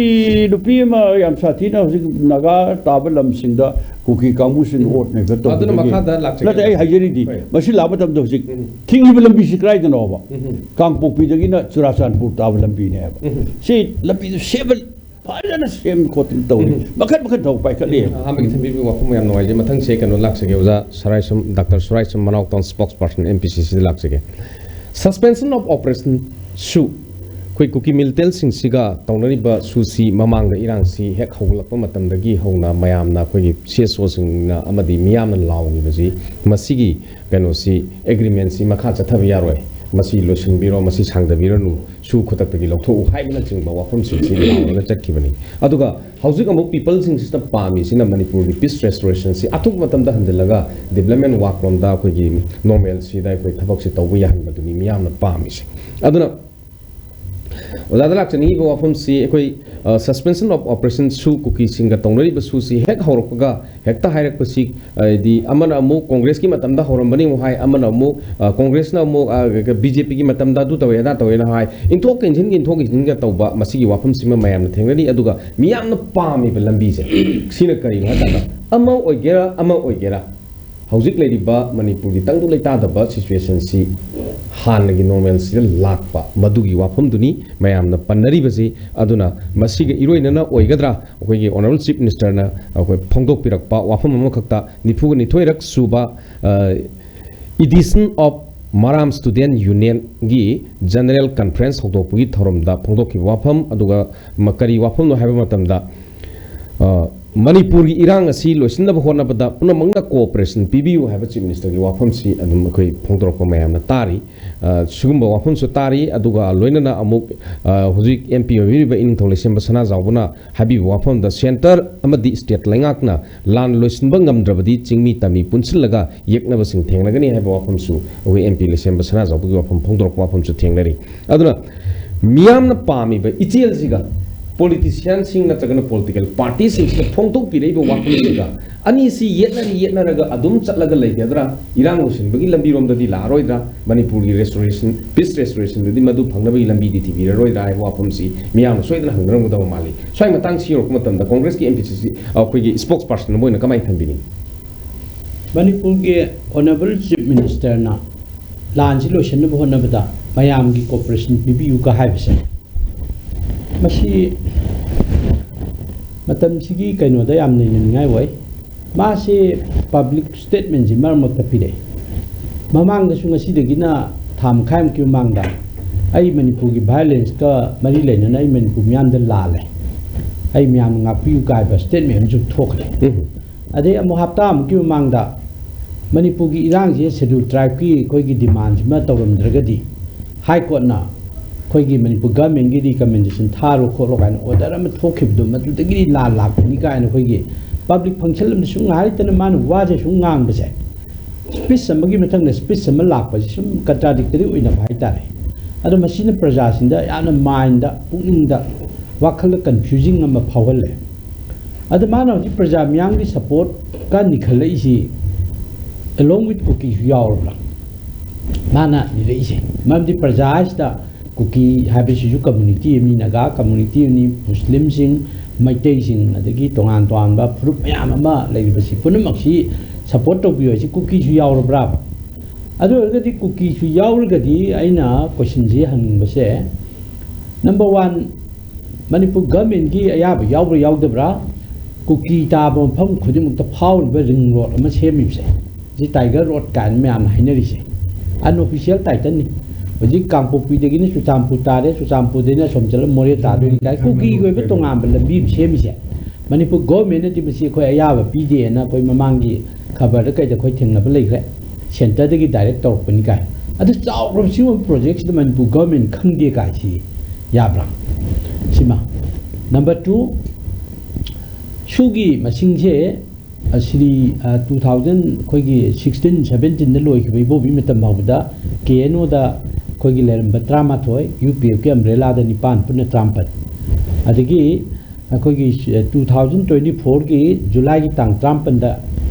S3: रुपी में याम साथी ना मुझे नगा ताबलम सिंदा कुकी कांगू सिंह ओट ने तो
S1: अदुना मखादा लाख
S3: लते आई हाजरी दी मसी लाबत अब दोसिक थिंगी बलंबी सिक्राई दनो बा कांग पोपी दगी ना चुराचानपुर ताबलंबी ने से लंबी सेबल ꯐꯖꯅ ꯁꯦꯝ ꯈꯣꯠꯇꯅ ꯇꯧꯔꯤ ꯃꯈꯟ ꯃꯈꯟ ꯊꯧ ꯄꯥꯏꯈꯠꯂꯤ
S1: ꯑꯍꯥꯟꯕꯒꯤ ꯊꯝꯕꯤꯕ ꯋꯥꯐꯝ ꯌꯥꯝ ꯅꯨꯡꯉꯥꯏꯖꯩ ꯃꯊꯪꯁꯦ ꯀꯩꯅꯣ ꯂꯥꯛꯆꯒꯦ ꯑꯣꯖꯥ ꯁꯔꯥꯏꯁꯝ ꯗꯥꯛꯇꯔ ꯁꯔꯥꯏꯁꯝ ꯃꯅꯥꯎꯇꯣꯟ ꯁ꯭ꯄꯣꯛꯁ ꯄꯔꯁꯟ MPCCꯗ ꯂꯥꯛꯆꯒꯦ ꯁꯁꯄꯦꯟꯁꯟ ꯑꯣꯐ ꯑꯣꯄꯔꯦꯁꯟ ꯁꯨ ꯑꯩꯈꯣꯏ ꯀꯨꯀꯤ ꯃꯤꯂꯤꯇꯦꯟꯁꯤꯡꯁꯤꯒ ꯇꯧꯅꯔꯤꯕ ꯁꯨꯁꯤ ꯃꯃꯥꯡꯗ ꯏꯔꯥꯡꯁꯤ ꯍꯦꯛ ꯍꯧꯒꯠꯂꯛꯄ ꯃꯇꯝꯗꯒꯤ ꯍꯧꯅ ꯃꯌꯥꯝꯅ ꯑꯩꯈꯣꯏꯒꯤ CSOꯁꯤꯡꯅ ꯑꯃꯗꯤ ꯃꯤꯌꯥꯝꯅ ꯂꯥꯎꯈꯤꯕꯁꯤ ꯃꯁꯤꯒꯤ ꯀꯩꯅꯣꯁꯤ ꯑꯦꯒ꯭ꯔꯤꯃꯦꯟꯁꯤ ꯃꯈꯥ ꯆꯠꯊꯕ ꯌꯥꯔꯣꯏ ꯃꯁꯤ ꯂꯣꯏꯁꯤꯟꯕꯤꯔꯣ ꯃꯁꯤ ꯁꯥꯡꯗꯕꯤꯔꯅꯨ ꯁꯨ ꯈꯨꯗꯛꯇꯒꯤ ꯂꯧꯊꯣꯛꯎ ꯍꯥꯏꯕꯅꯆꯤꯡꯕ ꯋꯥꯐꯝꯁꯤꯡꯁꯤ ꯂꯥꯎꯔꯒ ꯆꯠꯈꯤꯕꯅꯤ ꯑꯗꯨꯒ ꯍꯧꯖꯤꯛ ꯑꯃꯨꯛ ꯄꯤꯄꯜꯁꯤꯡꯁꯤꯗ ꯄꯥꯝꯃꯤꯁꯤꯅ ꯃꯅꯤꯄꯨꯔꯒꯤ ꯄꯤꯁ ꯔꯦꯁꯇꯣꯔꯦꯁꯟꯁꯤ ꯑꯊꯨꯕ ꯃꯇꯝꯗ ꯍꯟꯖꯤꯜꯂꯒ ꯗꯤꯕꯂꯞꯃꯦꯟ ꯋꯥꯛꯔꯣꯝꯗ ꯑꯩꯈꯣꯏꯒꯤ ꯅꯣꯔꯃꯦꯜꯁꯤꯗ ꯑꯩꯈꯣꯏ ꯊꯕꯛꯁꯤ ꯇꯧꯕ ꯌꯥꯍꯟꯕꯗꯨꯅꯤ ꯃꯤꯌꯥꯝꯅ ꯄꯥꯝꯃꯤꯁꯤ ꯑꯗꯨꯅ ꯑꯣꯖꯥꯗ ꯂꯥꯛꯆꯅꯤꯡꯉꯤꯕ ꯋꯥꯐꯝꯁꯤ ꯑꯩꯈꯣꯏ ꯁꯁꯄꯦꯟꯁꯟ ꯑꯣꯐ ꯑꯣꯄꯔꯦꯁꯟ ꯁꯨ ꯀꯨꯀꯤꯁꯤꯡꯒ ꯇꯧꯅꯔꯤꯕ ꯁꯨꯁꯤ ꯍꯦꯛ ꯍꯧꯔꯛꯄꯒ ꯍꯦꯛꯇ ꯍꯥꯏꯔꯛꯄꯁꯤ ꯍꯥꯏꯗꯤ ꯑꯃꯅ ꯑꯃꯨꯛ ꯀꯣꯡꯒ꯭ꯔꯦꯁꯀꯤ ꯃꯇꯝꯗ ꯍꯧꯔꯝꯕꯅꯤ ꯑꯃꯨꯛ ꯍꯥꯏ ꯑꯃꯅ ꯑꯃꯨꯛ ꯀꯣꯡꯒ꯭ꯔꯦꯁꯅ ꯑꯃꯨꯛ BJPꯒꯤ ꯃꯇꯝꯗ ꯑꯗꯨ ꯇꯧꯋꯦ ꯑꯗꯥ ꯇꯧꯋꯦꯅ ꯍꯥꯏ ꯏꯟꯊꯣꯛ ꯏꯟꯁꯤꯟꯒ ꯇꯧꯕ ꯃꯁꯤꯒꯤ ꯋꯥꯐꯝꯁꯤꯃ ꯃꯌꯥꯝꯅ ꯊꯦꯡꯅꯔꯤ ꯑꯗꯨꯒ ꯃꯤꯌꯥꯝꯅ ꯄꯥꯝꯃꯤꯕ ꯂꯝꯕꯤꯁꯦ ꯁꯤꯅ ꯀꯔꯤꯅꯣ ꯍꯥꯏꯕꯗ ꯑꯃ ꯑꯣꯏꯒꯦꯔꯥ ꯍꯧꯖꯤꯛ ꯂꯩꯔꯤꯕ ꯃꯅꯤꯄꯨꯔꯒꯤ ꯇꯪꯗꯨ ꯂꯩꯇꯥꯗꯕ ꯁꯤꯆꯨꯋꯦꯁꯟꯁꯤ ꯍꯥꯟꯅꯒꯤ ꯅꯣꯔꯃꯦꯜꯁꯤꯗ ꯂꯥꯛꯄ ꯃꯗꯨꯒꯤ ꯋꯥꯐꯝꯗꯨꯅꯤ ꯃꯌꯥꯝꯅ ꯄꯟꯅꯔꯤꯕꯁꯤ ꯑꯗꯨꯅ ꯃꯁꯤꯒ 이로ꯏꯅꯅ ꯑꯣꯏꯒꯗ꯭ꯔꯥ ꯑꯩꯈꯣꯏꯒꯤ ꯑꯣꯅꯔꯦꯕꯜ ꯆꯤꯐ ꯃꯤꯅꯤꯁꯇꯔꯅ ꯑꯩꯈꯣꯏ ꯐꯣꯡꯗꯣꯛꯄꯤꯔꯛꯄ ꯋꯥꯐꯝ ꯑꯃꯈꯛꯇ 92ꯔꯛ ꯁꯨꯕ ꯏꯗꯤꯁꯟ ꯑꯣꯐ ꯃꯔꯥꯝ ꯁ꯭ꯇꯨꯗꯦꯟꯠ ꯌꯨꯅꯤꯌꯟꯒꯤ ꯖꯦꯅꯔꯦꯜ ꯀꯟꯐꯔꯦꯟꯁ ꯍꯧꯗꯣꯛꯄꯒꯤ ꯊꯧꯔꯝꯗ ꯐꯣꯡꯗꯣꯛꯈꯤꯕ ꯋꯥꯐꯝ ꯑꯗꯨꯒ ꯀꯔꯤ ꯋꯥꯐꯝꯅꯣ ꯍꯥꯏꯕ ꯃꯇꯝꯗ ꯃꯅꯤꯄꯨꯔꯒꯤ ꯏꯔꯥꯡ ꯑꯁꯤ ꯂꯣꯏꯁꯤꯟꯅꯕ ꯍꯣꯠꯅꯕꯗ ꯄꯨꯝꯅꯃꯛꯅ ꯀꯣꯑꯣꯄꯔꯦꯁꯟ ꯄꯤꯕꯤꯌꯨ ꯍꯥꯏꯕ ꯆꯤꯐ ꯃꯤꯅꯤꯁꯇꯔꯒꯤ ꯋꯥꯐꯝꯁꯤ ꯑꯗꯨꯝ ꯑꯩꯈꯣꯏ ꯐꯣꯡꯗꯣꯔꯛꯄ ꯃꯌꯥꯝꯅ ꯇꯥꯔꯤ ꯁꯤꯒꯨꯝꯕ ꯋꯥꯐꯝꯁꯨ ꯇꯥꯔꯤ ꯑꯗꯨꯒ ꯂꯣꯏꯅꯅ ꯑꯃꯨꯛ ꯍꯧꯖꯤꯛ MP ꯑꯣꯏꯕꯤꯔꯤꯕ ꯏꯅꯤꯡꯊꯧ ꯂꯩꯁꯦꯝꯕ ꯁꯅꯥꯖꯥꯎꯕꯅ ꯍꯥꯏꯕꯤꯕ ꯋꯥꯐꯝꯗ ꯁꯦꯟꯇꯔ ꯑꯃꯗꯤ ꯁ꯭ꯇꯦꯠ ꯂꯩꯉꯥꯛꯅ ꯂꯥꯟ ꯂꯣꯏꯁꯤꯟꯕ ꯉꯝꯗ꯭ꯔꯕꯗꯤ ꯆꯤꯡꯃꯤ ꯇꯝꯃꯤ ꯄꯨꯟꯁꯤꯜꯂꯒ ꯌꯦꯛꯅꯕꯁꯤꯡ ꯊꯦꯡꯅꯒꯅꯤ ꯍꯥꯏꯕ ꯋꯥꯐꯝꯁꯨ ꯑꯩꯈꯣꯏ MP ꯂꯩꯁꯦꯝꯕ ꯁꯅꯥꯖꯥꯎꯕꯒꯤ ꯋꯥꯐꯝ ꯐꯣꯡꯗꯣꯔꯛꯄ ꯋꯥꯐꯝꯁꯨ ꯊꯦꯡꯅꯔꯤ ꯑꯗꯨꯅ ꯃꯤꯌꯥꯝꯅ ꯄꯥꯝꯃꯤꯕ ꯏꯆꯦꯜꯁꯤꯒ ꯄꯣꯂꯤꯇꯤꯁꯤꯌꯟꯁꯤꯡ ꯅꯠꯇ꯭ꯔꯒꯅ ꯄꯣꯂꯤꯇꯤꯀꯦꯜ ꯄꯥꯔꯇꯤꯁꯤꯡꯁꯤꯅ ꯐꯣꯡꯗꯣꯛꯄꯤꯔꯛꯏꯕ ꯋꯥꯐꯝꯁꯤꯒ ꯑꯅꯤꯁꯤ ꯌꯦꯠꯅꯔꯒ ꯑꯗꯨꯝ ꯆꯠꯂꯒ ꯂꯩꯒꯗ꯭ꯔꯥ ꯏꯔꯥꯡ ꯂꯣꯏꯁꯤꯟꯕꯒꯤ ꯂꯝꯕꯤꯔꯣꯝꯗꯗꯤ ꯂꯥꯛꯑꯔꯣꯏꯗ꯭ꯔꯥ ꯃꯅꯤꯄꯨꯔꯒꯤ ꯔꯦꯁꯇꯣꯔꯦꯁꯟ ꯄꯤꯁ ꯔꯦꯁꯇꯣꯔꯦꯁꯟꯗꯗꯤ ꯃꯗꯨ ꯐꯪꯅꯕꯒꯤ ꯂꯝꯕꯤꯗꯤ ꯊꯤꯕꯤꯔꯔꯣꯏꯗ꯭ꯔꯥ ꯍꯥꯏꯕ ꯋꯥꯐꯝꯁꯤ ꯃꯤꯌꯥꯝꯅ ꯁꯣꯏꯗꯅ ꯍꯪꯅꯔꯝꯒꯗꯕ ꯃꯥꯜꯂꯤ ꯁ꯭ꯋꯥꯏ ꯃꯇꯥꯡꯁꯤ ꯌꯧꯔꯛꯄ ꯃꯇꯝꯗ ꯀꯣꯡꯒ꯭ꯔꯦꯁꯀꯤ MPCC ꯑꯩꯈꯣꯏꯒꯤ ꯁ꯭ꯄꯣꯛꯁ ꯄꯔꯁꯟ ꯑꯃ ꯑꯣꯏꯅ ꯀꯃꯥꯏꯅ ꯊꯝꯕꯤꯅꯤ
S2: ꯃꯅꯤꯄꯨꯔꯒꯤ ꯑꯣꯅꯔꯦꯕꯜ ꯆꯤꯐ ꯃꯤꯅꯤꯁꯇꯔꯅ ꯂꯥꯟꯁꯤ ꯂꯣꯏꯁꯤꯟꯅꯕ ꯍꯣꯠꯅꯕꯗ ꯃꯌꯥꯝꯒꯤ ꯀooperation ꯄꯤꯕꯤꯌꯨꯒ ꯍꯥꯏꯕꯁꯦ ꯃꯁꯤ ꯃꯇꯝꯁꯤꯒꯤ ꯀꯩꯅꯣꯗ ꯌꯥꯝ ꯅꯩꯅꯅꯤꯡꯉꯥꯏ ꯑꯣꯏ ꯃꯥꯁꯤ ꯄꯕ꯭ꯂꯤꯛ ꯁ꯭ꯇꯦꯠꯃꯦꯟꯁꯤ ꯃꯔꯛ ꯃꯔꯛꯇ ꯄꯤꯔꯛꯏ ꯃꯃꯥꯡꯗꯁꯨ ꯉꯁꯤꯗꯒꯤꯅ ꯊꯥ ꯃꯈꯥꯏꯃꯨꯛꯀꯤ ꯃꯃꯥꯡꯗ ꯑꯩ ꯃꯅꯤꯄꯨꯔꯒꯤ ꯚꯥꯏꯑꯣꯂꯦꯟꯁꯀ ꯃꯔꯤ ꯂꯩꯅꯅ ꯑꯩ ꯃꯅꯤꯄꯨꯔ ꯃꯤꯌꯥꯝꯗ ꯂꯥꯜꯂꯦ ꯑꯩ ꯃꯤꯌꯥꯝꯅ ꯉꯥꯛꯄꯤꯌꯨ ꯀꯥꯏꯕ ꯁ꯭ꯇꯦꯠꯃꯦꯟ ꯑꯃꯁꯨ ꯊꯣꯛꯈ꯭ꯔꯦ ꯑꯗꯩ ꯑꯃꯨꯛ ꯍꯞꯇꯥꯃꯨꯛꯀꯤ ꯃꯃꯥꯡꯗ ꯃꯅꯤꯄꯨꯔꯒꯤ ꯏꯔꯥꯡꯁꯤ ꯁꯦꯗ꯭ꯌꯨꯜ ꯇ꯭ꯔꯥꯏꯕꯀꯤ ꯑꯩꯈꯣꯏꯒꯤ ꯗꯤꯃꯥꯟꯁꯤꯃ ꯇꯧꯔꯝꯗ꯭ꯔꯒꯗꯤ ꯍꯥꯏ ꯀꯣꯔꯠꯅ ꯑꯩꯈꯣꯏꯒꯤ ꯃꯅꯤꯄꯨꯔ ꯒꯚꯔꯟꯃꯦꯟꯠꯒꯤ ꯔꯤꯀꯃꯦꯟꯗꯦꯁꯟ ꯊꯥꯔꯣ ꯈꯣꯠꯂꯣ ꯀꯥꯏꯅ ꯑꯣꯔꯗꯔ ꯑꯃ ꯊꯣꯛꯈꯤꯕꯗꯣ ꯃꯗꯨꯗꯒꯤꯗꯤ ꯂꯥꯟ ꯂꯥꯛꯄꯅꯤ ꯀꯥꯏꯅ ꯑꯩꯈꯣꯏꯒꯤ ꯄꯕ꯭ꯂꯤꯛ ꯐꯪꯁꯟ ꯑꯃꯗ ꯁꯨꯝ ꯉꯥꯏꯔꯛꯇꯅ ꯃꯥꯅ ꯋꯥꯁꯦ ꯁꯨꯝ ꯉꯥꯡꯕꯁꯦ ꯁ꯭ꯄꯤꯆ ꯑꯃꯒꯤ ꯃꯊꯪꯗ ꯁ꯭ꯄꯤꯆ ꯑꯃ ꯂꯥꯛꯄꯁꯦ ꯁꯨꯝ ꯀꯟꯇ꯭ꯔꯥꯗꯤꯛꯇꯔꯤ ꯑꯣꯏꯅꯕ ꯍꯥꯏꯇꯥꯔꯦ ꯑꯗꯣ ꯃꯁꯤꯅ ꯄ꯭ꯔꯖꯥꯁꯤꯡꯗ ꯌꯥꯝꯅ ꯃꯥꯏꯟꯗ ꯄꯨꯛꯅꯤꯡꯗ ꯋꯥꯈꯜꯗ ꯀꯟꯐ꯭ꯌꯨꯖꯤꯡ ꯑꯃ ꯐꯥꯎꯍꯜꯂꯦ ꯑꯗꯣ ꯃꯥꯅ ꯍꯧꯖꯤꯛ ꯄ꯭ꯔꯖꯥ ꯃꯤꯌꯥꯝꯒꯤ ꯁꯞꯄꯣꯔꯠꯀ ꯅꯤꯈꯠꯂꯛꯏꯁꯤ along with ꯀꯨꯀꯤꯁꯨ ꯌꯥꯎꯔꯕ꯭ꯔꯥ ꯃꯥꯅ ꯅꯤꯔꯛꯏꯁꯦ ꯃꯔꯝꯗꯤ ꯄ꯭ꯔꯖꯥ ꯍꯥꯏꯁꯤꯗ ꯀꯨꯀꯤ ꯍꯥꯏꯕꯁꯤꯁꯨ ꯀꯝꯃꯨꯅꯤꯇꯤ ꯑꯃꯅꯤ ꯅꯥꯒꯥ ꯀꯝꯃꯨꯅꯤꯇꯤ ꯑꯃꯅꯤ ꯃꯨꯁꯂꯤꯝꯁꯤꯡ ꯃꯩꯇꯩꯁꯤꯡ ꯑꯗꯒꯤ ꯇꯣꯉꯥꯟ ꯇꯣꯉꯥꯟꯕ ꯐꯨꯔꯨꯞ ꯃꯌꯥꯝ ꯑꯃ ꯂꯩꯔꯤꯕꯁꯤ ꯄꯨꯝꯅꯃꯛꯁꯤ ꯁꯞꯄꯣꯔꯠ ꯇꯧꯕꯤꯌꯨ ꯍꯥꯏꯁꯤ ꯀꯨꯀꯤꯁꯨ ꯌꯥꯎꯔꯕ꯭ꯔꯥꯕ ꯑꯗꯨ ꯑꯣꯏꯔꯒꯗꯤ ꯀꯨꯀꯤꯁꯨ ꯌꯥꯎꯔꯒꯗꯤ ꯑꯩꯅ ꯀꯣꯏꯁꯟꯁꯤ ꯍꯪꯅꯤꯡꯕꯁꯦ ꯅꯝꯕꯔ 1 ꯃꯅꯤꯄꯨꯔ ꯒꯚꯔꯟꯃꯦꯟꯠꯒꯤ ꯑꯌꯥꯕ ꯌꯥꯎꯕ꯭ꯔꯥ ꯌꯥꯎꯗꯕ꯭ꯔꯥ ꯀꯨꯀꯤ ꯇꯥꯕ ꯃꯐꯝ ꯈꯨꯗꯤꯡꯃꯛꯇ ꯐꯥꯎꯔꯤꯕ ꯔꯤꯡ ꯔꯣꯗ ꯑꯃ ꯁꯦꯝꯃꯤꯕꯁꯦ ꯁꯤ ꯇꯥꯏꯒꯔ ꯔꯣꯗ ꯀꯥꯏꯅ ꯃꯌꯥꯝꯅ ꯍꯥꯏꯅꯔꯤꯁꯦ ꯑꯟꯑꯣꯐꯤꯁꯤꯌꯦꯜ ꯇꯥꯏꯇꯜꯅꯤ ꯍꯧꯖꯤꯛ ꯀꯥꯡꯄꯣꯛꯄꯤꯗꯒꯤꯅ ꯆꯨꯔꯆꯥꯟꯄꯨꯔ ꯇꯥꯔꯦ ꯆꯨꯔꯆꯥꯟꯄꯨꯔꯗꯒꯤꯅ ꯑꯁꯣꯝ ꯆꯠꯂ ꯃꯣꯔꯦ ꯇꯥꯗꯣꯏꯅꯤ ꯀꯥꯏ ꯀꯨꯀꯤꯒꯤ ꯑꯣꯏꯕ ꯇꯣꯉꯥꯟꯕ ꯂꯝꯕꯤ ꯑꯃ ꯁꯦꯝꯃꯤꯁꯦ ꯃꯅꯤꯄꯨꯔ ꯒꯣꯚꯔꯟꯃꯦꯟꯠꯅꯗꯤ ꯃꯁꯤ ꯑꯩꯈꯣꯏ ꯑꯌꯥꯕ ꯄꯤꯗꯦꯅ ꯑꯩꯈꯣꯏ ꯃꯃꯥꯡꯒꯤ ꯈꯕꯔꯗ ꯀꯩꯗ ꯑꯩꯈꯣꯏ ꯊꯦꯡꯅꯕ ꯂꯩꯈ꯭ꯔꯦ ꯁꯦꯟꯇꯔꯗꯒꯤ ꯗꯥꯏꯔꯦꯛ ꯇꯧꯔꯛꯄꯅꯤ ꯀꯥꯏ ꯑꯗꯨ ꯆꯥꯎꯈ꯭ꯔꯕ ꯁꯤꯒꯨꯝꯕ ꯄ꯭ꯔꯣꯖꯦꯛꯁꯤꯗ ꯃꯅꯤꯄꯨꯔ ꯒꯣꯚꯔꯟꯃꯦꯟꯠ ꯈꯪꯗꯦ ꯀꯥꯏꯁꯤ ꯌꯥꯕ꯭ꯔꯥ ꯁꯤꯃ ꯅꯝꯕꯔ 2 ꯁꯨꯒꯤ ꯃꯁꯤꯡꯁꯦ ꯑꯁꯤꯗꯤ 2016-17ꯗ ꯂꯣꯏꯈꯤꯕ ꯏꯕꯣꯕꯤ ꯃꯇꯝ ꯐꯥꯎꯕꯗ KNOꯗ ꯑꯩꯈꯣꯏꯒꯤ ꯂꯩꯔꯝꯕ 13 UPFꯀꯤ ꯑꯝꯕ꯭ꯔꯦꯂꯥꯗ 9 ꯄꯨꯟꯅ 39 ꯑꯗꯒꯤ ꯑꯩꯈꯣꯏꯒꯤ 2024ꯒꯤ ꯖꯨꯂꯥꯏꯒꯤ ꯇꯥꯡ 19ꯗ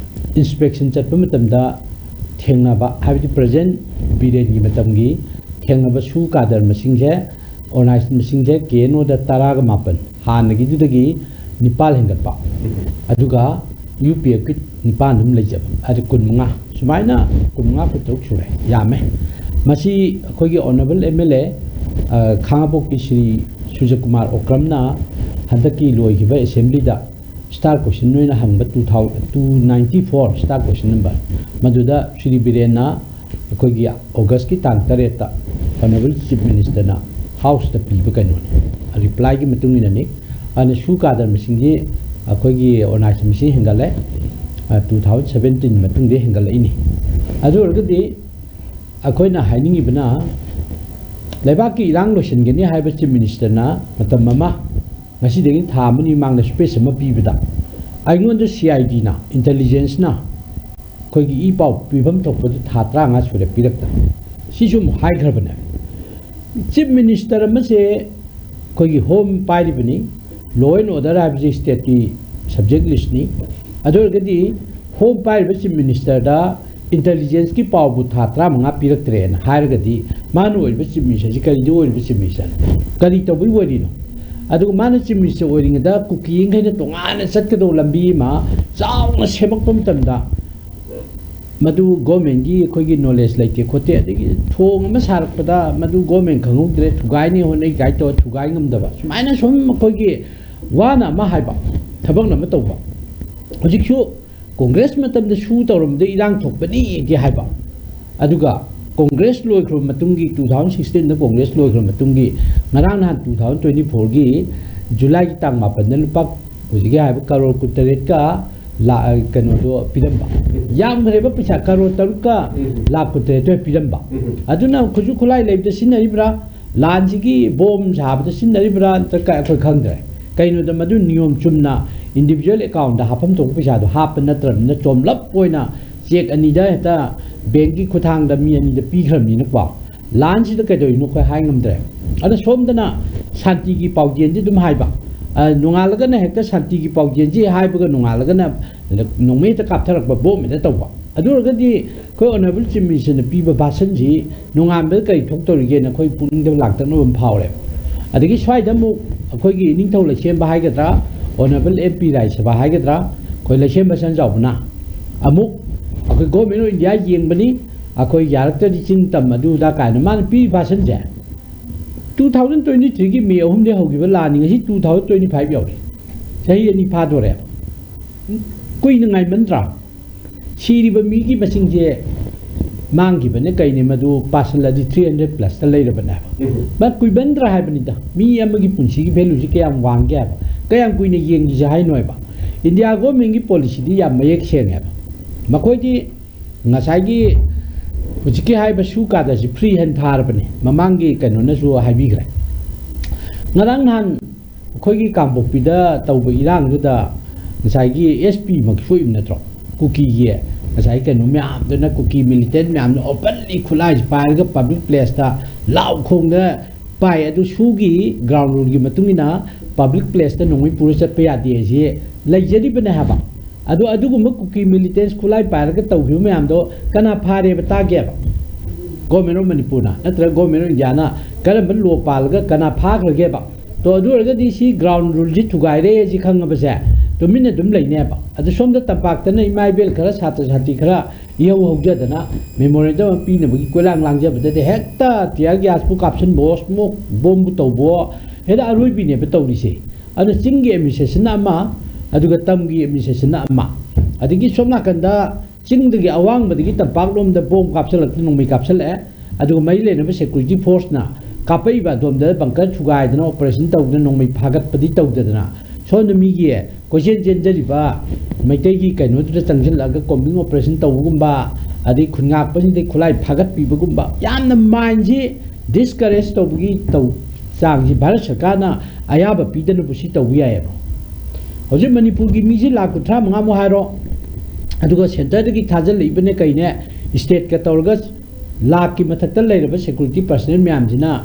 S2: ꯏꯟꯁꯄꯦꯛꯁꯟ ꯆꯠꯄ ꯃꯇꯝꯗ ꯊꯦꯡꯅꯕ ꯍꯥꯏꯕꯗꯤ ꯄ꯭ꯔꯖꯦꯟꯠ ꯕꯤꯔꯦꯟꯒꯤ ꯃꯇꯝꯒꯤ ꯊꯦꯡꯅꯕ ꯁꯨ ꯀꯥꯗꯔ ꯃꯁꯤꯡꯁꯦ ꯑꯣꯔꯒꯅꯥꯏꯖ ꯃꯁꯤꯡꯁꯦ KNOꯗ 19 ꯍꯥꯟꯅꯒꯤꯗꯨꯗꯒꯤ 9 ꯍꯦꯟꯒꯠꯄ ꯑꯗꯨꯒ UPFꯀꯤ 9 ꯑꯗꯨꯝ ꯂꯩꯖꯕ ꯑꯗꯨ 15 ꯁꯨꯃꯥꯏꯅ 15-16 ꯁꯨꯔꯦ ꯌꯥꯝꯃꯦ ꯃꯁꯤ ꯑꯩꯈꯣꯏꯒꯤ ꯑꯣꯅꯔꯦꯕꯜ MLA ꯈꯥꯡꯉꯕꯣꯛꯀꯤ ಶ್ರೀ ꯁꯨꯔꯖꯀುꯃꯥꯔ ꯑꯣꯀ꯭ꯔꯝꯅ हंदकी लोइखिब असेंबलीदा स्टार क्वेश्चन नोइना हंगबा 294 स्टार क्वेश्चन नंबर मदुदा श्री बिरेना अखोगी अगस्त की तांग तरेता ऑनरेबल चीफ मिनिस्टर ना हाउस द पीब कनोने रिप्लाई की मतुंग इनने अने शू कादर मसिंगी अखोगी ऑर्गनाइज मसिंग हेंगले 2017 मतुंग दे हेंगले इनी अदु अरगदी अखोइना हाइनिंग इबना लेबाक की इरांग लोशनगनी हाइब चीफ मिनिस्टर ना मतम mama ngasi degi thamani mangna space ma pibada aingon de CID na intelligence na koi gi e pau pibam tok pod tha tra nga sure pirakta si sum hai ghar bana chief minister ma se koi gi home pairi bani law and order have the state ki subject list ni ador gadi home pairi chief minister da intelligence ki pau bu tha tra manga piraktre na har gadi manu oi chief minister ji kari do oi chief minister kari to bui wori no अदुग माने chief minister ओइरिंगदा cooking हैन तोंगाना चटकदो लंबी मा चावना सेमकपम तमदा मदु government की अखोगी knowledge लाइते खोते अदगी थोंग अमा सारकपदा मदु government खंगुद्रे थुगाइनी होनै गाइ तो थुगाइ ngमदबा सुमाइना सोम अखोगी वाना मा हाइबा थबक नम तौबा हजिकसु कांग्रेस मतमदा सु तौरमदे इरांग थोकबनी दि हाइबा अदुगा कांग्रेस लोइख्रो मतुंगी 2016 दा Congress लोइख्रो मतुंगी ngarang na 2024 gi July ki tang ma pan lupa hujige ha karor kutaret ka la kano do pidamba yam greba pisa karor taruka la kutaret to pidamba aduna khuju khulai leibda sinari bra lanji gi bom jhabda sinari bra ta ka khoi khangdre kaino da madu niyom chumna individual account da hapam to pisa do hap natram na chomlap poina check ani da ta bank ki khuthang da mi ani da pi khram ni na kwa lanji da kai do ino khoi hai ngamdre ada somdana santi ki paujien ji dum haiba nungalaga na hekta santi ki paujien ji haiba ga nungalaga na nongme ta kaptharak ba bom da tawba adurga di khoi honorable chief minister pi ba bhasan ji nungam be kai thok tor ge na khoi puning da lak ta no bam phawle adigi swai da mu khoi gi ningthau la sem ba hai ga tra honorable MP rai sa ba hai ga tra khoi la sem ba san jaw na amuk khoi government of india yeng bani khoi yarak ta di chin tam adu da kai na man pi bhasan ja 2023 की मे अहम दे होगिबा लानी ngasi 2025 याव सही अनि फादोरे कुइ नंगाइ मंत्रा सिरिबा मी की मसिंग जे मांगी बने कइने मदु पासलदि 300 प्लस त लेरबना बा कुइ बंद्रा हाइबनि दा मी अमगी पुंसी की वैल्यू जी कयाम वांगे कयाम कुइने येंगी जे हाइ नोइबा इंडिया गवर्नमेंट की पॉलिसी दी या मयक सेंगे मखोइदि ngасाइगी Ujiki hai basu kada si free hand thar bani mamangi kanu na su hai bi grai ngarang nan khoi gi kambok pi da tawba irang du da ngasai gi SP mak su im na tro kuki ye ngasai kanu myam da na kuki militant myam na openly khulai pa ga public place da law khong da pai adu su gi ground rule gi matungina public place da nongmi pura chat pa ya de ji lai jari bana ha ba adu gum kuki militants khulai par ga tawhiu myam do kana phare bata ge government of manipur na natra government of india na karam lo pal ga kana phak la ge ba to adu ga di si ground rule ji thugai re ji khang ba sa to min dum lai ne ba adu som da tapak ta nei mai bel khara sat sati khara yau hojja da na memorandum pi ne bi kolang lang ja ba de hekta tia gas pu caption boss mo bom bu to bo heda arui bi ne ba to ri se adu singi administration na ma adu ga tam gi administration na ma adu gi som na kan da Ching the awang but the backroom the bomb capsule no make capsule adu mai le na security force na kapai ba dom da banka chugai da operation taw da no mai phagat padi taw da na so na mi gi ko jen jen da ba mai tai gi kai no da changjil la ga combing operation taw gum ba adi khungak pa ni de khulai phagat pi ba gum ba yam na mind ji discourage taw gi taw sang ji bharat sarkar na aya ba pi da no bu si taw ya ya hoje manipur gi mi ji la ku thra manga mo hairo aduga center ki thajal ibne kaine state ka tawga lab ki mathakta leiraba security personnel myam jina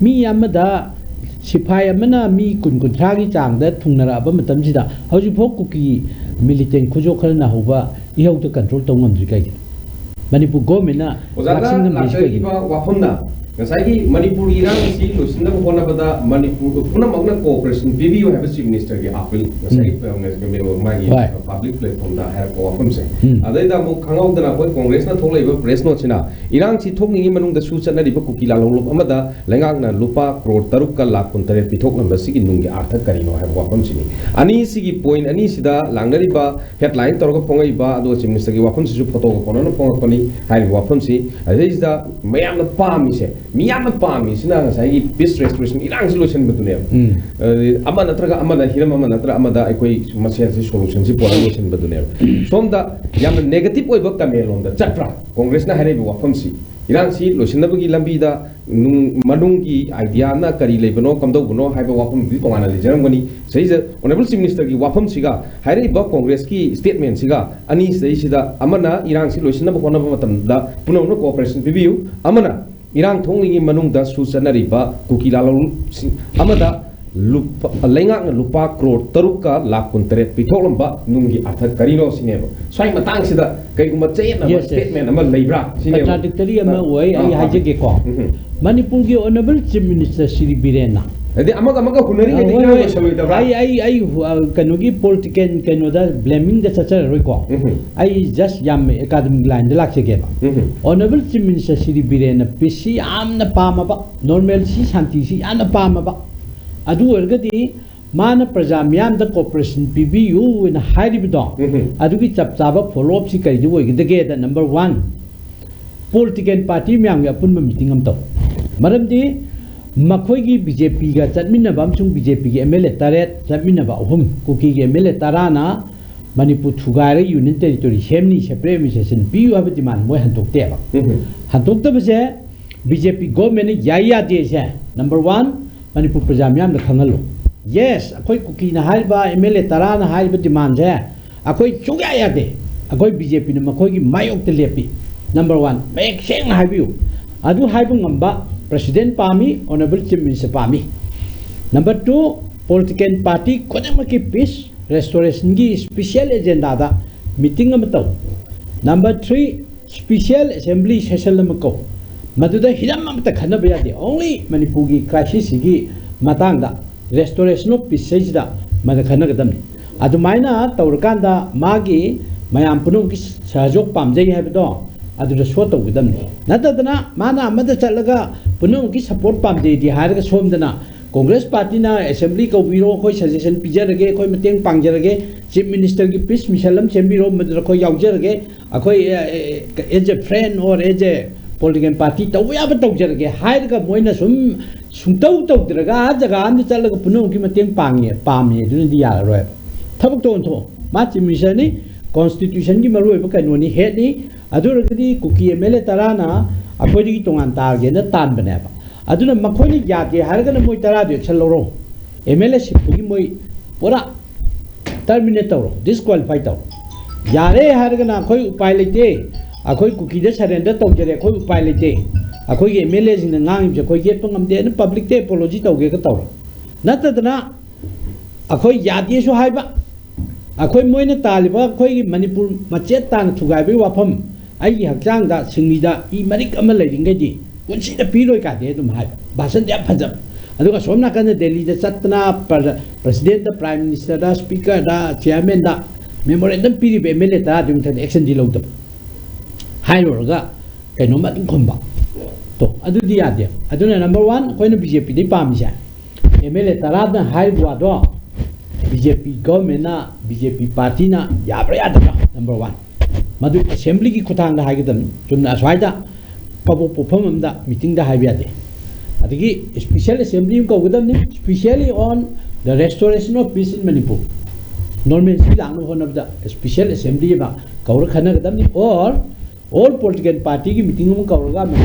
S2: mi amada sipai amana mi kun thra gi chang da thungnara aba matam jida hoji phok ku ki militant khujo khalna hoba ihau to control tawngam ji kai manipur government na
S1: ozana lakhi ba wafamna ngasai Manipur irang si lusinda hona bada Manipur puna magna cooperation PBU have chief minister ki appeal ngasai me magi public platform da har ko apun se adai da mu khangau da koi congress na tholai ba press no china irang chi thok ningi manung da su chana ri ba kuki la lolop amada lengak na lupa crore taruk ka lakh kuntare pithok number si ki nungi artha kari no har ko apun chini ani si ki point ani sida langnari ba headline tor ko pongai ba ado chief minister ki wapun si photo ko kono no pong ko ni hai wapun si adai da mayam na pa mi se miyam pami sina ngasai peace restoration irang solution betune ama natraga ama na hiram ama natra ama da akoi masel si solution si solution betune somda yam negative oi bak kamelon da chatra congress na hare bi wafam si irang si solution na bagi lambi da madung ki idea na kari lebano kamdo buno haiba wafam bi tongana le jaram gani sei je honorable chief minister ki wafam siga hare ba congress ki statement siga ani sei sida amana irang si solution na bokona matam da puno cooperation bibiu amana irang thonglingi manungda susanariba kukilalo amada lupa lengak lupa crore taruka lakh kuntret pitholamba nungi artha karino sineba swai matang sida kai kuma chain na statement ama leibra sineba
S2: contradictory ama wai ai haje ke ko Manipur gi honorable chief minister Shri Birena
S1: ade amaga hunari ke dikna shaloi da
S2: ai kanogi political kanoda blaming the chacha roi ko ai just yam academic line de lakse ke ba honorable chief minister Shri Birena pc amna pama ba normal si shanti si ana pama ba adu ergadi mana praja myam da cooperation PBU in high bido adu ki chap chaba follow up si kai di woi ge da number 1 political party myam ya pun meeting am to maramdi makhoi BJP ga chatmina bam chung BJP ge MLA taret chatmina ba hum kuki ge MLA tarana Manipur thugare union territory hemni separation PU abati man moi hantok te ba hantok ta base BJP government yaya de se number 1 Manipur prajamyam da khangalo yes akhoi kuki na haiba MLA tarana haiba demand je akhoi chugya ya de akhoi BJP na makhoi gi mayok te lepi number 1 make seng haibu adu haibu ngamba President Pami, Honorable Chief Minister Pami. Number 2, political party kodamaki peace restoration gi special agenda da meeting amataw. Number 3, special assembly session amako. Maduda hidam amata khana bayade only Manipur gi crisis gi matang da restoration of peace da mada khana gadam. Adumaina tawrkanda magi mayam punum gi sahajok pamjai habdo adura shot of them. Natadana, Mana, Mother Chalaga, Pununki support Pam de Harga Somdana, Congress Party na Assembly ko Biro, Koi suggestion Pijarage, Koi Mating Pangerage, Chief Minister Gipis, Mishalam Chembiro, Madrako Yaujerage, a Koi as a friend or as a political party, we have a Togerage, Haidga Moina Sumto Draga, Zagan, the Chalaga Pununki Mating Pangi, Pami, during the Yara. Tabutonto, Mati Mishani, Constitution Gimaru, Kanoni, Hedney. Aduragadi kuki MLA tarana akhoi tongan targe na tan baneba aduna makhoi ni yate hargana moi tara de chaloro MLA sipugi moi pura terminate tawro disqualify taw yare hargana akhoi upai lete akhoi kuki de surrender tawjere akhoi upai lete akhoi ge MLA sing na ngang je khoi get pangam de na public te apology tawge ka tawro natadana akhoi yate so haiba akhoi moina taliba akhoi Manipur machet tan thugai bi wafam ai hakjang da singmi da I marik ama leiding di kunsi da piloi ka de dum hai basan de phajam aduga somna kan Delhi da chatna president da prime minister da speaker da chairman da memorandum piri be MLA ta dum than action di lo da hai ro ga kaino ma dum khomba to adu di ya de aduna number 1 koi na BJP di pam sha MLA ta da hai bwa do BJP government na BJP party na yabra ya da number 1 Madu assembly ki kutang da haigam chumna aswaida pabu pufam da meeting da haibiyade adigi special assembly ko gudam ne specially on the restoration of peace in Manipur normal si lang no of the special assembly ba kaur khana gadam ne or all political party ki meeting mo kaur ga me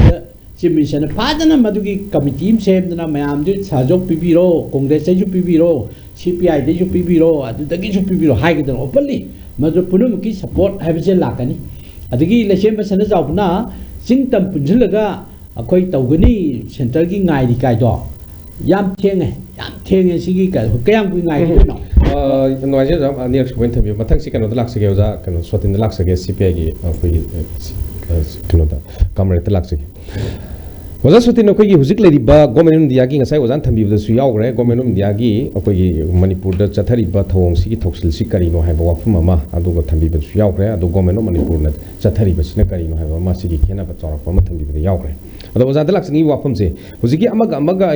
S2: chief minister padana madu ki committee sem na mayam de sajok pibiro congress ju pibiro CPI de ju pibiro adu dagi ju pibiro haigam openly Madu punum ki support habise lakani adigi election ba sana jawna singtam punjulaga akoi tawgani center gi ngai di kai do yam thenge sigi ka kayam gi ngai no
S1: noise jam next point bi mathang si kano dalak sege ja kano swatin dalak sege CPI gi akoi kano da kamre dalak sege वजह सुती नखोई हुजिक लेरिबा government of India की ngasai वजन थंबीबदसु यावग्रे government of India की अखोई Manipur the चथरिबा थवोंग सिगी थोक्सिल सि करिनो हाइबा वाफम अमा अदुगा थंबीबदसु यावग्रे अदु government of Manipur न चथरिबा सिना करिनो हाइबा मा सिगी खेना बा चौरप अमा थंबीबदा यावग्रे अदु वजन दलाक्सनी वाफम से हुजिकी अमगा